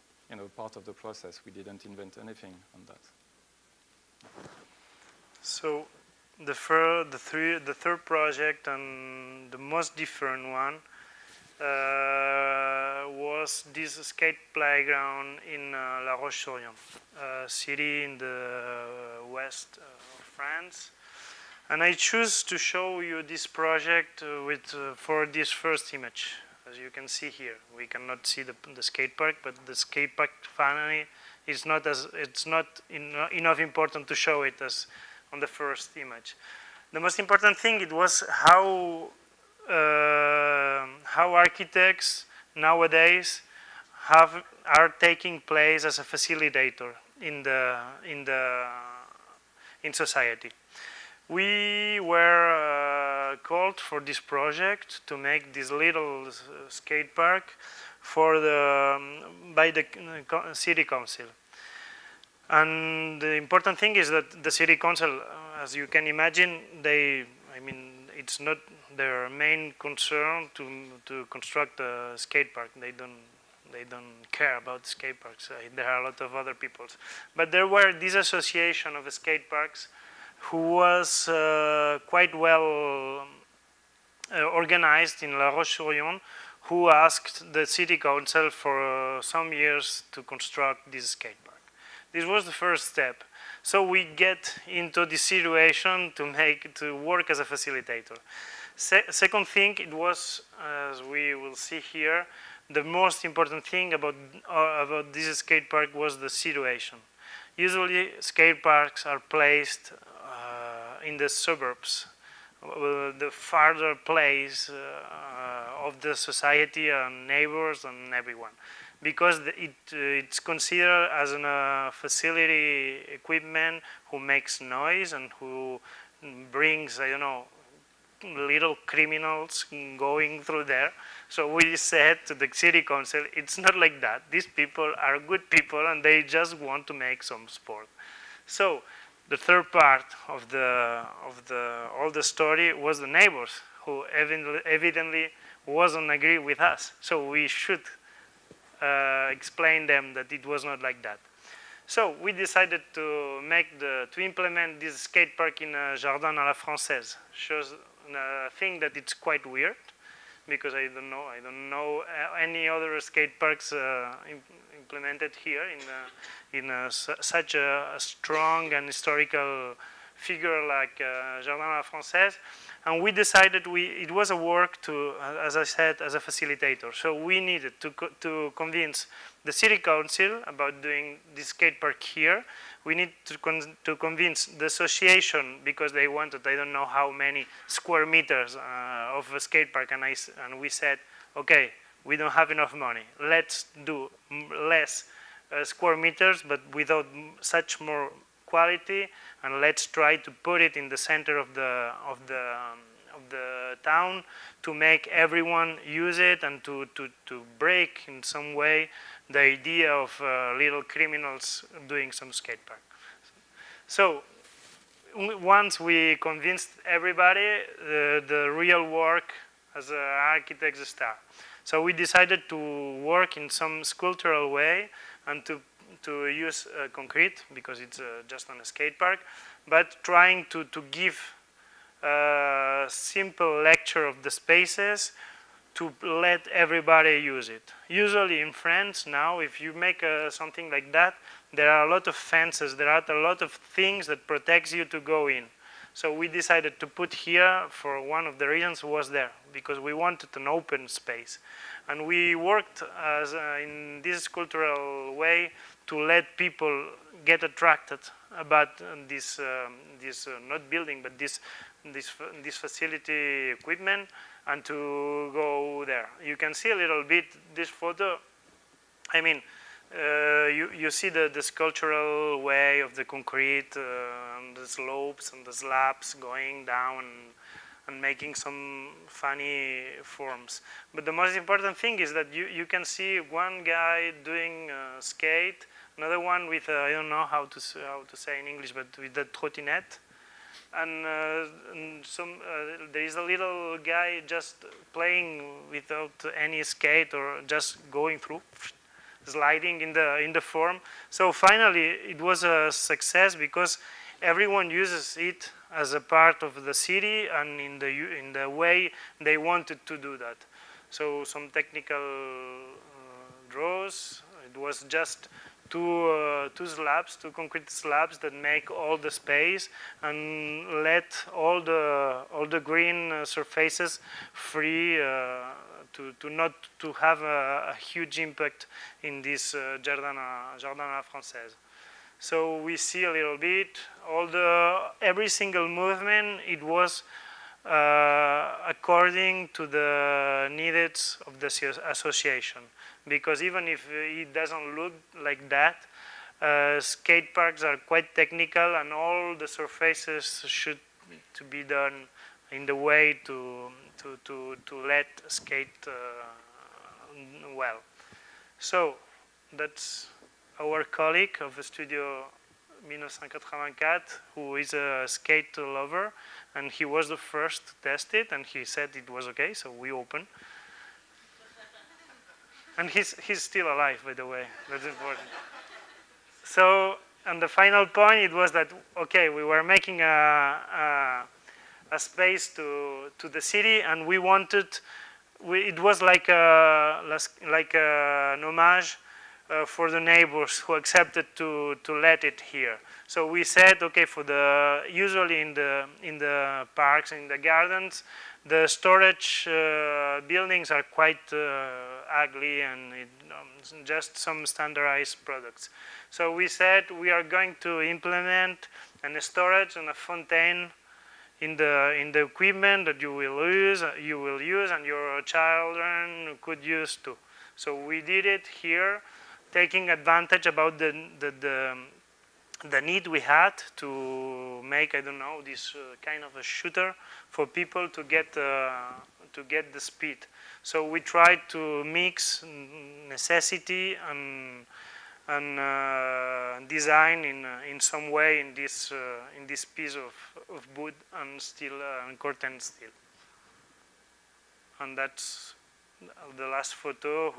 part of the process. We didn't invent anything on that. So the third project, and the most different one, was this skate playground in La Roche-sur-Yon, a city in the west of France. And I choose to show you this project for this first image. As you can see here, we cannot see the skate park, but the skate park finally is not enough important to show it as on the first image. The most important thing it was how architects nowadays are taking place as a facilitator in society. We were called for this project to make this little skate park by the city council. And the important thing is that the city council, as you can imagine, it's not their main concern to construct a skate park. They don't care about skate parks. There are a lot of other people. But there were this association of skate parks who was quite well organized in La Roche-sur-Yon, who asked the city council for some years to construct this skate park. This was the first step. So we get into the situation to work as a facilitator. Second thing, it was, as we will see here, the most important thing about this skate park was the situation. Usually skate parks are placed in the suburbs, the farther place of the society and neighbors and everyone, because it's considered as a facility equipment who makes noise and who brings, little criminals going through there. So we said to the city council, it's not like that. These people are good people and they just want to make some sport. So the third part of all the story was the neighbors, who evidently wasn't agree with us. So we should explain them that it was not like that. So we decided to implement this skate park in a jardin à la française. Shows a thing that it's quite weird, because I don't know any other skate parks implemented here in such a strong and historical figure like Jardin à la Française. And we decided it was a work to, as I said, as a facilitator. So we needed to convince the city council about doing this skate park here. We need to convince the association, because they wanted, I don't know how many square meters of a skate park, and we said, okay, we don't have enough money. Let's do less square meters, but without such more quality, and let's try to put it in the center of the town to make everyone use it, and to break in some way the idea of little criminals doing some skate park. So once we convinced everybody, the real work as architects start. So we decided to work in some sculptural way and to use concrete, because it's just on a skate park, but trying to give a simple lecture of the spaces to let everybody use it. Usually in France now, if you make something like that, there are a lot of fences, there are a lot of things that protects you to go in. So we decided to put here, for one of the reasons was there, because we wanted an open space. And we worked in this cultural way to let people get attracted about this not building, but this facility equipment, and to go there. You can see a little bit this photo. I mean, you see the sculptural way of the concrete, and the slopes and the slabs going down and making some funny forms. But the most important thing is that you can see one guy doing skate, Another one with I don't know how to say in English, but with the trottinette. And there is a little guy just playing without any skate or just going through, sliding in the form. So finally, it was a success because everyone uses it as a part of the city and in the way they wanted to do that. So some technical draws. It was just two concrete slabs that make all the space and let all the green surfaces free to not to have a huge impact in this Jardin à la Française. So we see a little bit every single movement. It was according to the needs of the association. Because even if it doesn't look like that, skate parks are quite technical, and all the surfaces should to be done in the way to let skate well. So that's our colleague of the Studio 1984, who is a skate lover, and he was the first to test it, and he said it was okay, so we opened. And he's still alive, by the way. That's important. So, and the final point, it was that, okay, we were making a space to the city, and we wanted, it was like an homage for the neighbors who accepted to let it here. So we said, okay, usually in the parks, in the gardens, the storage buildings are quite ugly and just some standardized products. So we said we are going to implement a storage and a fontaine in the equipment that you will use and your children could use too. So we did it here, taking advantage about the need we had to make, I don't know, this kind of a shooter for people to get the speed. So we tried to mix necessity and design in some way in this piece of wood and steel and curtain steel. And that's the last photo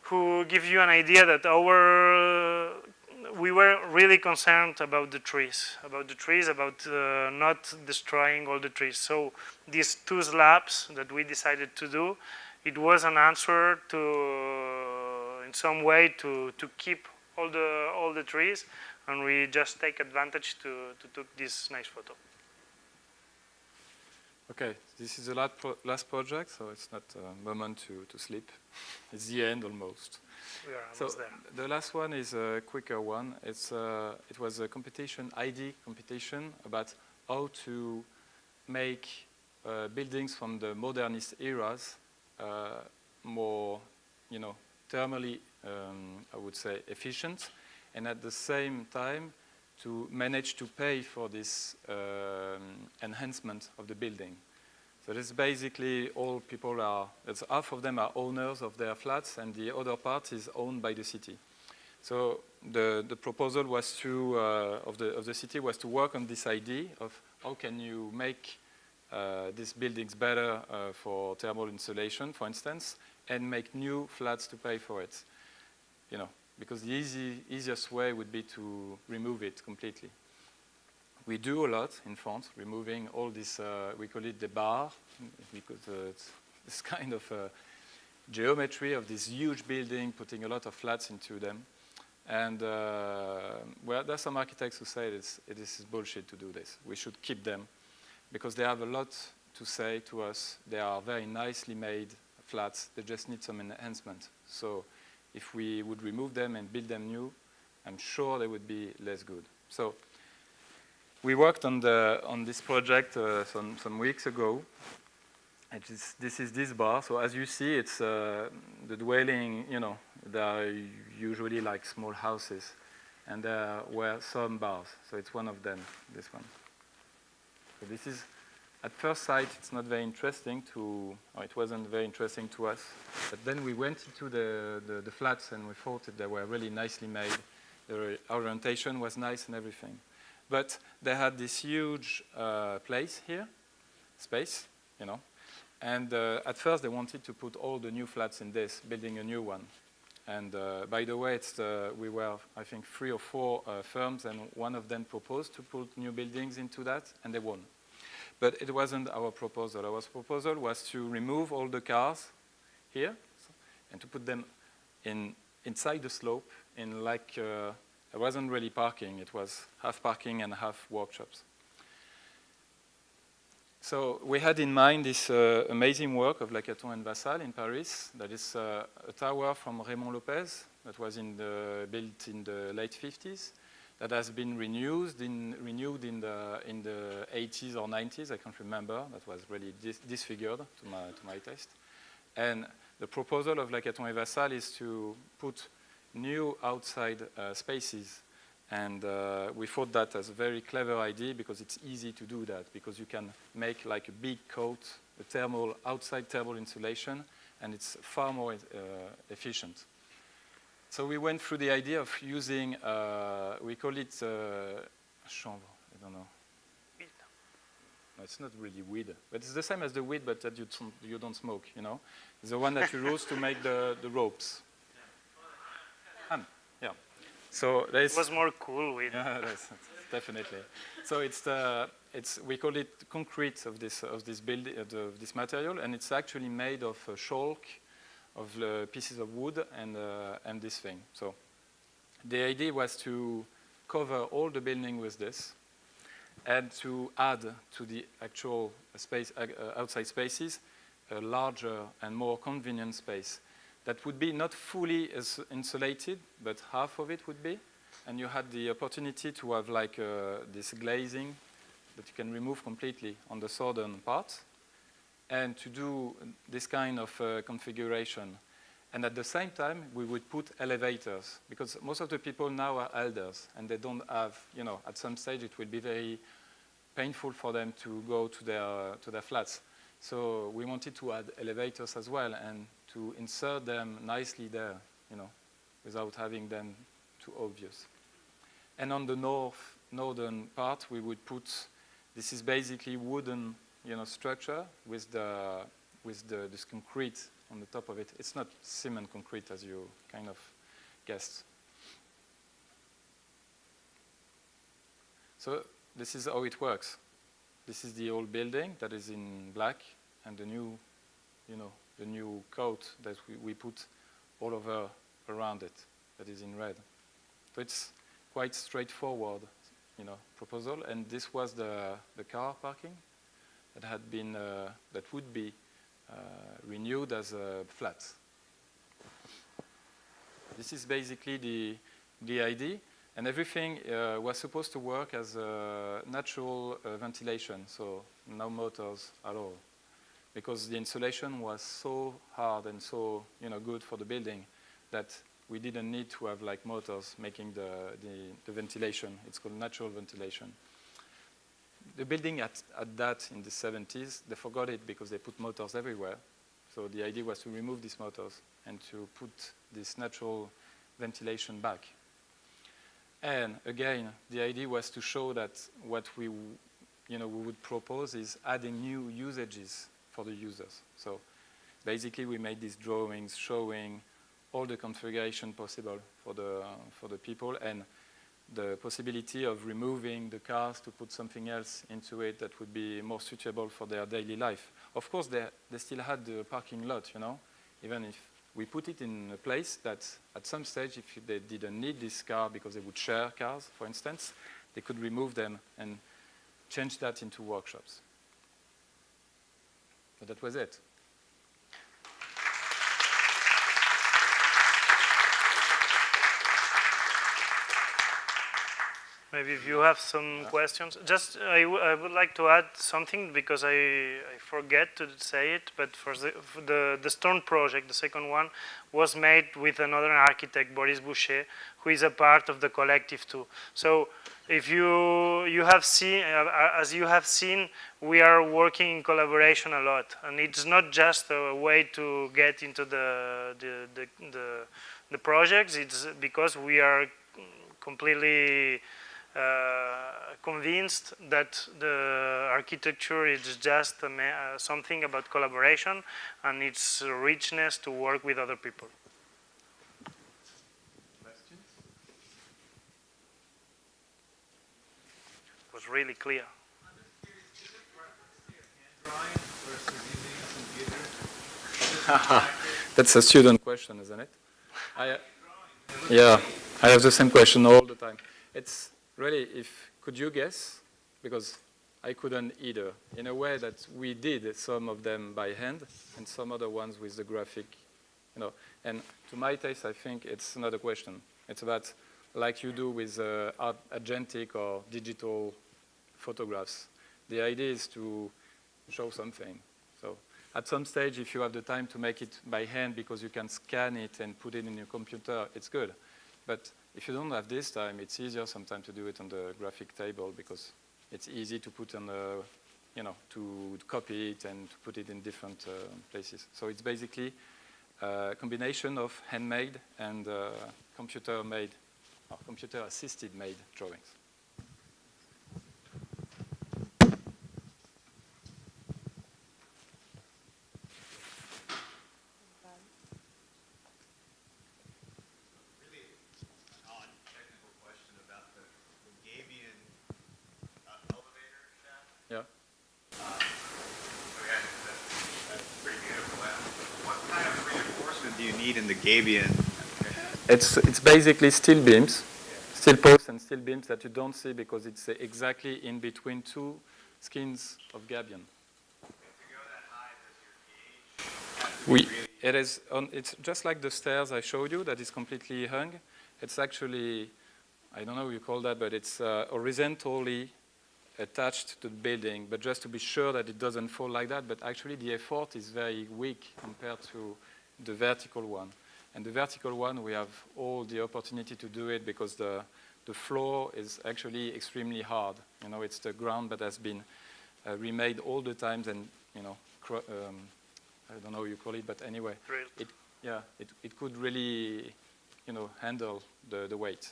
who gives you an idea that we were really concerned about the trees, about not destroying all the trees. So these two slabs that we decided to do, it was an answer to, in some way, to keep all the trees, and we just take advantage to take this nice photo. Okay, this is the last project, so it's not a moment to sleep. It's the end almost. We are almost there. The last one is a quicker one. It was a competition, ID competition, about how to make buildings from the modernist eras more, thermally, I would say, efficient, and at the same time to manage to pay for this enhancement of the building. So this is basically all people half of them are owners of their flats, and the other part is owned by the city. So the proposal was of the city was to work on this idea of how can you make these buildings better for thermal insulation, for instance, and make new flats to pay for it. Because the easiest way would be to remove it completely. We do a lot in France, removing all this, we call it the bar, because it's this kind of geometry of this huge building, putting a lot of flats into them. And well, there's some architects who say this is bullshit to do this. We should keep them, because they have a lot to say to us. They are very nicely made flats. They just need some enhancement. So if we would remove them and build them new, I'm sure they would be less good. So we worked on this project some weeks ago. This is this bar. So as you see, it's the dwelling. They are usually like small houses, and there were some bars. So it's one of them. This one. So this is at first sight, it's not very interesting to, or it wasn't very interesting to us. But then we went into the flats and we thought that they were really nicely made. The orientation was nice and everything. But they had this huge place here, space, you know. And at first they wanted to put all the new flats in this, building a new one. And by the way, we were, I think, 3 or 4 firms, and one of them proposed to put new buildings into that, and they won. But it wasn't our proposal. Our proposal was to remove all the cars here and to put them inside the slope in like, it wasn't really parking. It was half parking and half workshops. So we had in mind this amazing work of Lacaton and Vassal in Paris. That is a tower from Raymond Lopez that was built in the late 50s. That has been renewed in the 80s or 90s. I can't remember. That was really disfigured to my taste. And the proposal of Lacaton and Vassal is to put new outside spaces. And we thought that as a very clever idea because it's easy to do that, because you can make like a big coat, outside thermal insulation, and it's far more efficient. So we went through the idea of using, we call it chanvre, I don't know. Weed. No, it's not really weed, but it's the same as the weed, but that you don't smoke, you know. It's the one that you roast to make the ropes. Yeah. So it was more cool weed. Yeah, definitely. So we call it concrete of this material, and it's actually made of chalk, of pieces of wood and this thing. So the idea was to cover all the building with this and to add to the actual space, outside spaces, a larger and more convenient space that would be not fully insulated, but half of it would be. And you had the opportunity to have like this glazing that you can remove completely on the southern part, and to do this kind of configuration. And at the same time, we would put elevators, because most of the people now are elders, and they don't have, you know, at some stage it will be very painful for them to go to their flats. So we wanted to add elevators as well, and to insert them nicely there, you know, without having them too obvious. And on the northern part, we would put, this is basically wooden, you know, structure with this concrete on the top of it. It's not cement concrete as you kind of guessed. So this is how it works. This is the old building that is in black, and the new, you know, the new coat that we put all over around it that is in red. So it's quite straightforward, you know, proposal. And this was the car parking that had been that would be renewed as a flat. This is basically the idea, and everything was supposed to work as natural ventilation, so no motors at all, because the insulation was so hard and so, you know, good for the building that we didn't need to have like motors making the ventilation. It's called natural ventilation. The building at that in the 70s, they forgot it because they put motors everywhere. So the idea was to remove these motors and to put this natural ventilation back. And again, the idea was to show that what we would propose is adding new usages for the users. So basically, we made these drawings showing all the configuration possible for the people, and the possibility of removing the cars to put something else into it that would be more suitable for their daily life. Of course, they still had the parking lot, you know, even if we put it in a place that at some stage, if they didn't need this car because they would share cars, for instance, they could remove them and change that into workshops. But that was it. Maybe if you have some questions. Just, I would like to add something because I forget to say it, but for the Stone project, the second one, was made with another architect, Boris Boucher, who is a part of the collective too. So if you have seen, as you have seen, we are working in collaboration a lot. And it's not just a way to get into the projects, it's because we are completely convinced that the architecture is just something about collaboration and its richness to work with other people. Questions? It was really clear. I'm just curious, is it preference to your hand drawing versus using a computer? That's a student question, isn't it? Yeah, I have the same question all the time. It's really, could you guess? Because I couldn't either. In a way that we did some of them by hand and some other ones with the graphic, And to my taste, I think it's another question. It's about, like you do with agentic or digital photographs. The idea is to show something. So at some stage, if you have the time to make it by hand because you can scan it and put it in your computer, it's good. But if you don't have this time, it's easier sometimes to do it on the graphic table because it's easy to put on the, to copy it and to put it in different places. So it's basically a combination of handmade and computer-made or computer-assisted made drawings. In the gabion? It's basically steel beams, steel posts and steel beams that you don't see because it's exactly in between two skins of gabion. It's just like the stairs I showed you that is completely hung. It's actually, I don't know what you call that, but it's horizontally attached to the building, but just to be sure that it doesn't fall like that. But actually the effort is very weak compared to the vertical one. And the vertical one, we have all the opportunity to do it because the floor is actually extremely hard. It's the ground that has been remade all the times and, I don't know what you call it, but anyway, it could really, handle the weight.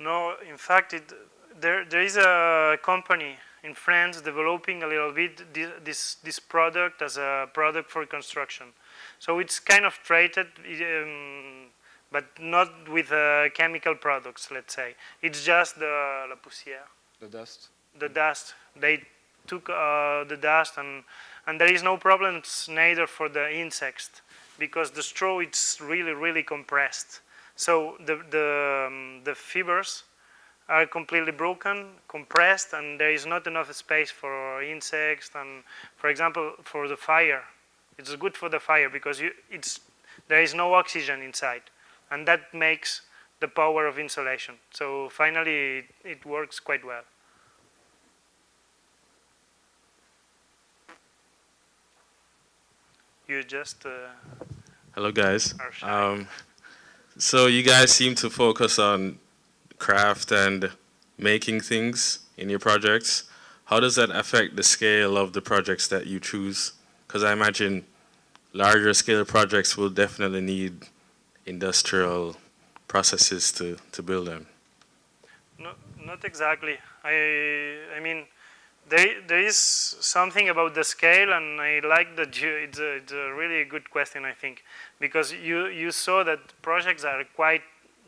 No, in fact, there is a company in France developing a little bit this product as a product for construction. So it's kind of treated, but not with chemical products, let's say. It's just la poussière. The dust. The dust. They took the dust, and there is no problems neither for the insects because the straw is really, really compressed. So the fibers are completely broken, compressed, and there is not enough space for insects and, for example, for the fire. It's good for the fire because there is no oxygen inside, and that makes the power of insulation. So finally, it works quite well. You just hello, guys. So you guys seem to focus on craft and making things in your projects. How does that affect the scale of the projects that you choose? Because I imagine larger scale projects will definitely need industrial processes to build them. No, not exactly. I mean, there is something about the scale, and I like that it's a really good question, I think, because you saw that projects are quite,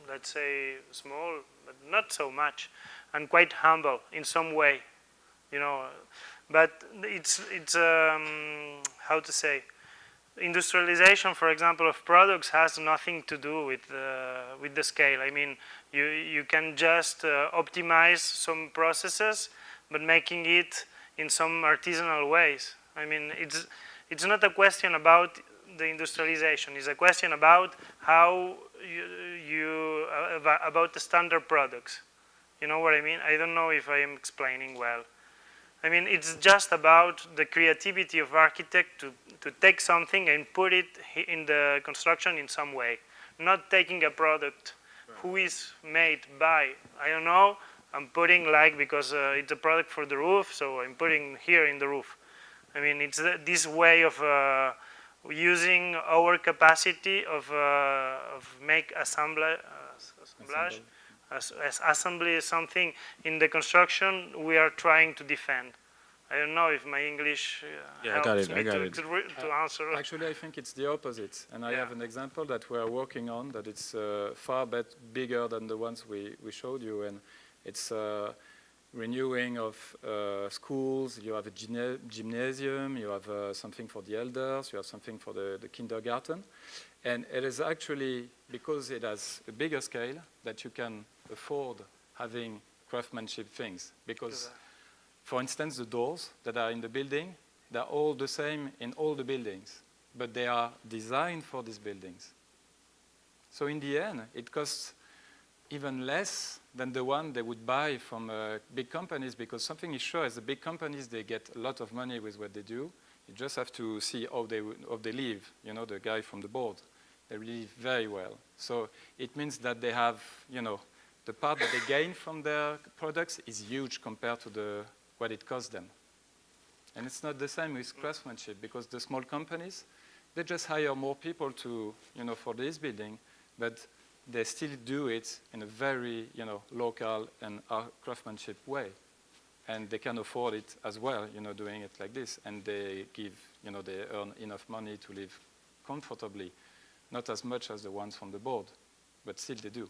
let's say, small, but not so much, and quite humble in some way, But it's how to say, industrialization, for example, of products has nothing to do with the scale. I mean, you can just optimize some processes, but making it in some artisanal ways. I mean, it's not a question about the industrialization. It's a question about how about the standard products. You know what I mean? I don't know if I am explaining well. I mean, it's just about the creativity of architect to take something and put it in the construction in some way. Not taking a product who is made by, I don't know, I'm putting like, because it's a product for the roof, so I'm putting here in the roof. I mean, it's this way of using our capacity of make assemblage, assembly something in the construction we are trying to defend. I don't know if my English helps me to answer. Actually, I think it's the opposite. And I have an example that we are working on that it's far bigger than the ones we showed you. And it's renewing of schools. You have a gymnasium. You have something for the elders. You have something for the kindergarten. And it is actually, because it has a bigger scale, that you can afford having craftsmanship things. Because, for instance, the doors that are in the building, they're all the same in all the buildings, but they are designed for these buildings. So in the end, it costs even less than the one they would buy from big companies, because something is sure, as the big companies, they get a lot of money with what they do. You just have to see how they live, you know, the guy from the board. They live very well. So it means that they have, you know, the part that they gain from their products is huge compared to what it costs them. And it's not the same with craftsmanship, because the small companies, they just hire more people to, you know, for this building, but they still do it in a very, you know, local and craftsmanship way. And they can afford it as well, you know, doing it like this. And they give, you know, they earn enough money to live comfortably. Not as much as the ones from the board, but still they do.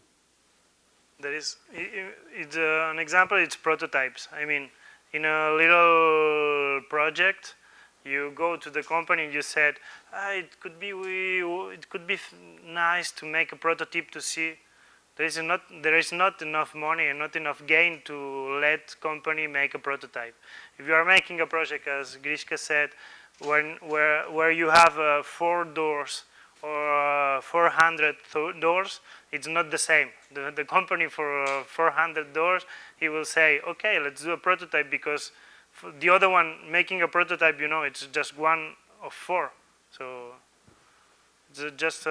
There is, it's an example, it's prototypes. I mean, in a little project, you go to the company and you said, it could be nice to make a prototype to see. There is not enough money and not enough gain to let company make a prototype. If you are making a project, as Grishka said, where you have 4 doors or 400 doors, it's not the same. The company for 400 doors, he will say, okay, let's do a prototype, because for the other one, making a prototype, you know, it's just 1 of 4. So it's just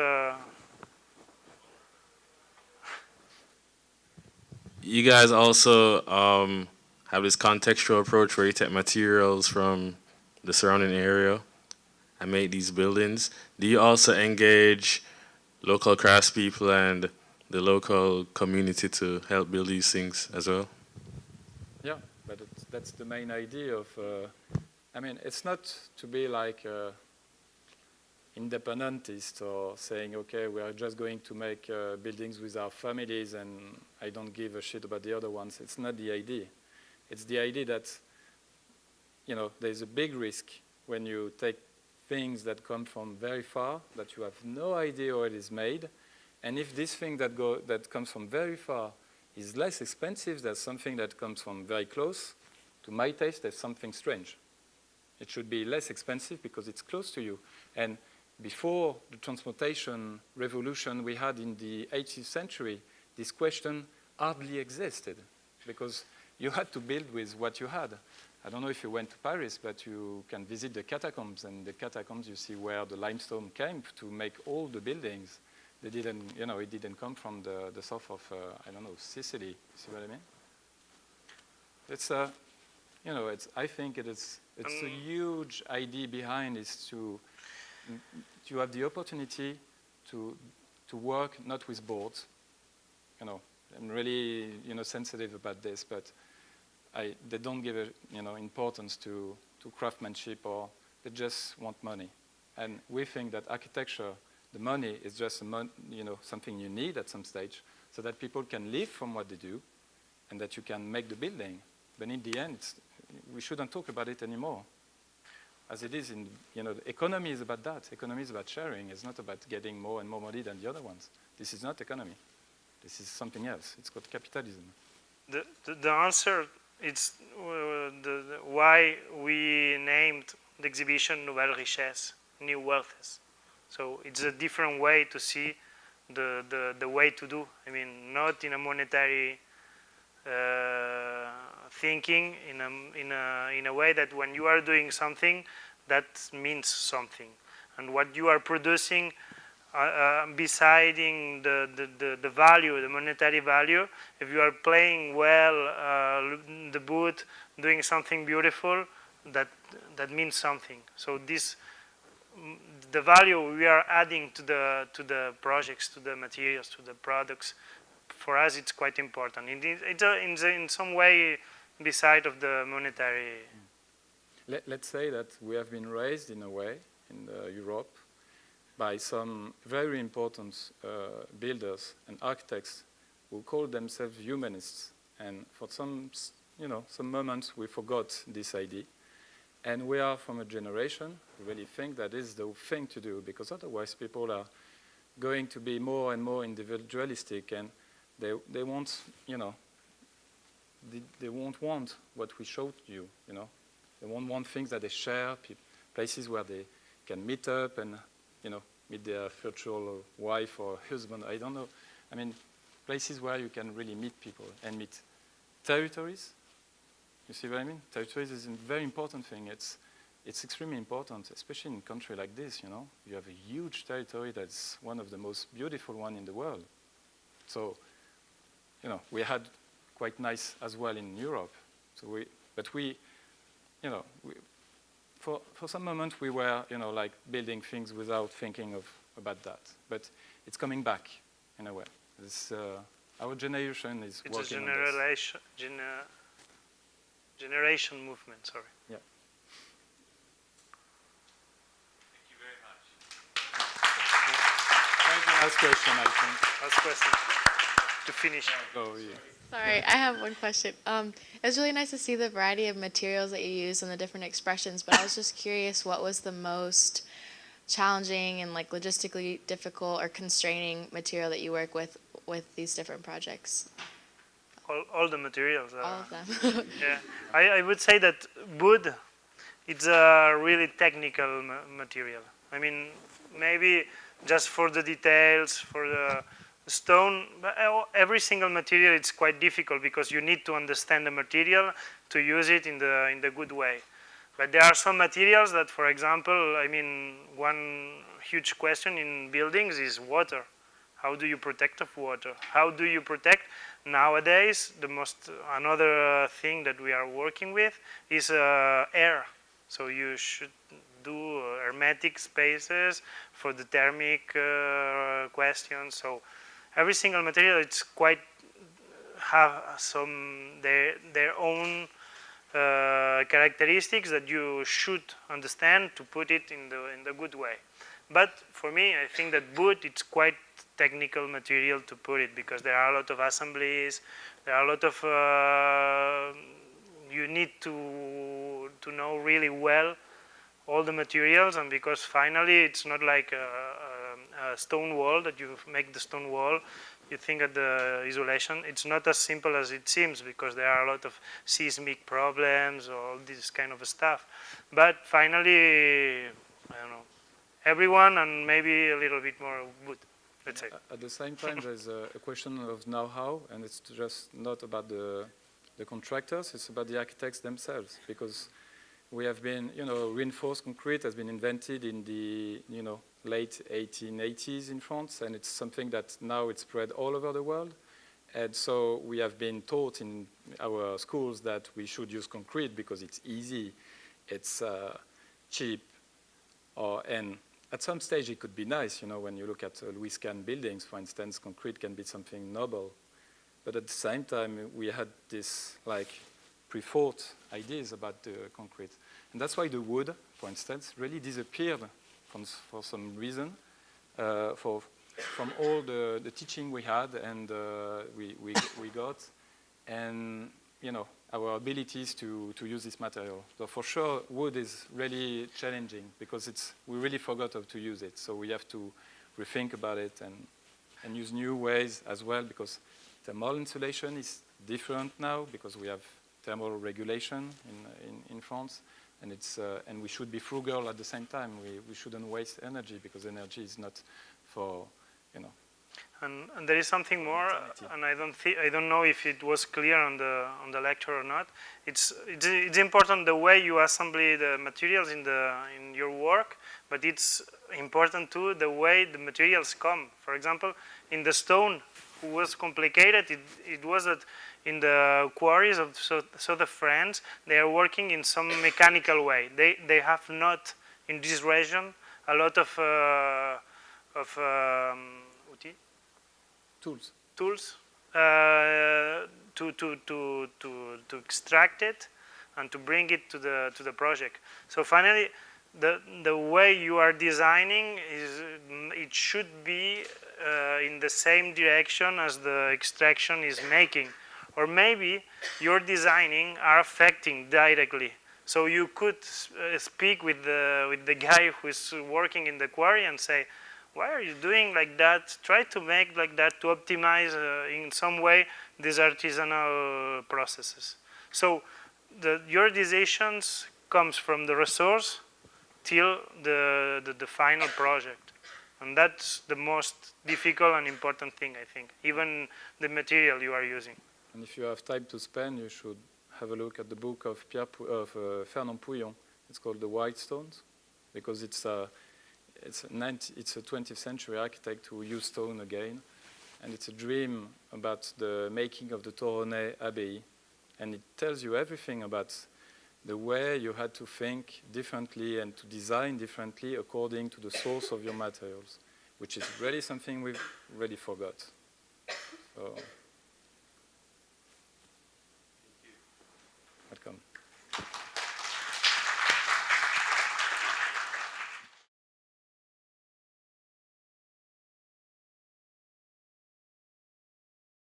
You guys also have this contextual approach where you take materials from the surrounding area and make these buildings. Do you also engage local craftspeople and the local community to help build these things as well? Yeah, but that's the main idea of, I mean, it's not to be like independentist or saying, okay, we are just going to make buildings with our families and I don't give a shit about the other ones. It's not the idea. It's the idea that, you know, there's a big risk when you take things that come from very far, that you have no idea how it is made. And if this thing that comes from very far is less expensive than something that comes from very close, to my taste, there's something strange. It should be less expensive because it's close to you. And before the transportation revolution we had in the 18th century, this question hardly existed because you had to build with what you had. I don't know if you went to Paris, but you can visit the catacombs, and the catacombs you see where the limestone came to make all the buildings. They didn't, you know, it didn't come from the south of, I don't know, Sicily. See what I mean? It's you know, I think it's a huge idea behind is to have the opportunity to work not with boards. You know, I'm really, you know, sensitive about this, but they don't give importance to craftsmanship, or they just want money. And we think that architecture, the money is just something you need at some stage, so that people can live from what they do, and that you can make the building. But in the end, we shouldn't talk about it anymore. As it is in, the economy is about that. Economy is about sharing. It's not about getting more and more money than the other ones. This is not economy. This is something else. It's called capitalism. The answer it's why we named the exhibition Nouvelles Richesses, New Wealthes. So it's a different way to see the way to do. I mean, not in a monetary thinking, in a way that when you are doing something, that means something, and what you are producing, besiding the value, the monetary value, if you are playing well the booth, doing something beautiful, that means something. So the value we are adding to the projects, to the materials, to the products, for us it's quite important. It's in some way beside of the monetary. Let's say that we have been raised in a way in Europe by some very important builders and architects who call themselves humanists. And for some moments we forgot this idea. And we are from a generation who really think that is the thing to do, because otherwise people are going to be more and more individualistic, and they won't, they won't want what we showed you, They won't want things that they share, places where they can meet up and, meet their virtual wife or husband, I don't know. I mean, places where you can really meet people and meet territories. You see what I mean? Territories is a very important thing. It's extremely important, especially in a country like this, You have a huge territory that's one of the most beautiful one in the world. So, we had quite nice as well in Europe. So for some moment we were, like building things without thinking about that. But it's coming back in a way. Our generation is working on this. Generation movement, sorry. Yeah. Thank you very much. Last question, I think. Last question to finish. Oh, yeah. Sorry, I have one question. It was really nice to see the variety of materials that you use and the different expressions, but I was just curious, what was the most challenging and like logistically difficult or constraining material that you work with these different projects? All the materials. All of them. Yeah, I would say that wood, it's a really technical material. I mean, maybe just for the details, for the stone, but every single material it's quite difficult because you need to understand the material to use it in the good way. But there are some materials that, for example, I mean, one huge question in buildings is water. How do you protect of water? How do you protect? Nowadays, another thing that we are working with is air. So you should do hermetic spaces for the thermic questions. So every single material, it's quite have their own characteristics that you should understand to put it in the good way. But for me, I think that wood, it's quite technical material to put it, because there are a lot of assemblies, there are a lot of, you need to know really well all the materials, and because finally it's not like a stone wall that you make the stone wall, you think at the isolation, it's not as simple as it seems, because there are a lot of seismic problems, all this kind of stuff. But finally, I don't know, everyone and maybe a little bit more wood, let's say. At the same time, there's a question of know-how, and it's just not about the contractors, it's about the architects themselves, because we have been, reinforced concrete has been invented in the, late 1880s in France, and it's something that now it's spread all over the world. And so we have been taught in our schools that we should use concrete because it's easy, it's cheap, and at some stage it could be nice, when you look at Louis Kahn buildings, for instance, concrete can be something noble. But at the same time, we had this pre-thought ideas about the concrete. And that's why the wood, for instance, really disappeared for some reason, from all the teaching we had and we got, and our abilities to use this material. So for sure, wood is really challenging because we really forgot how to use it. So we have to rethink about it and use new ways as well, because thermal insulation is different now because we have thermal regulation in France, and and we should be frugal at the same time. We shouldn't waste energy, because energy is not for, you know. And there is something more, and I don't know if it was clear on the lecture or not. It's important the way you assemble the materials in your work, but it's important too the way the materials come. For example, in the stone, it was complicated. It was that in the quarries of south of France, they are working in some mechanical way. They have not in this region a lot of tools to extract it and to bring it to the project. So finally, the way you are designing it should be in the same direction as the extraction is making, or maybe your designing are affecting directly. So you could speak with the guy who is working in the quarry and say, why are you doing like that? Try to make like that to optimize in some way these artisanal processes. So your decisions comes from the resource till the final project. And that's the most difficult and important thing, I think, even the material you are using. And if you have time to spend, you should have a look at the book of Fernand Pouillon. It's called The White Stones, because it's a 20th century architect who used stone again, and it's a dream about the making of the Tournai Abbey, and it tells you everything about the way you had to think differently and to design differently according to the source of your materials, which is really something we've already forgot. So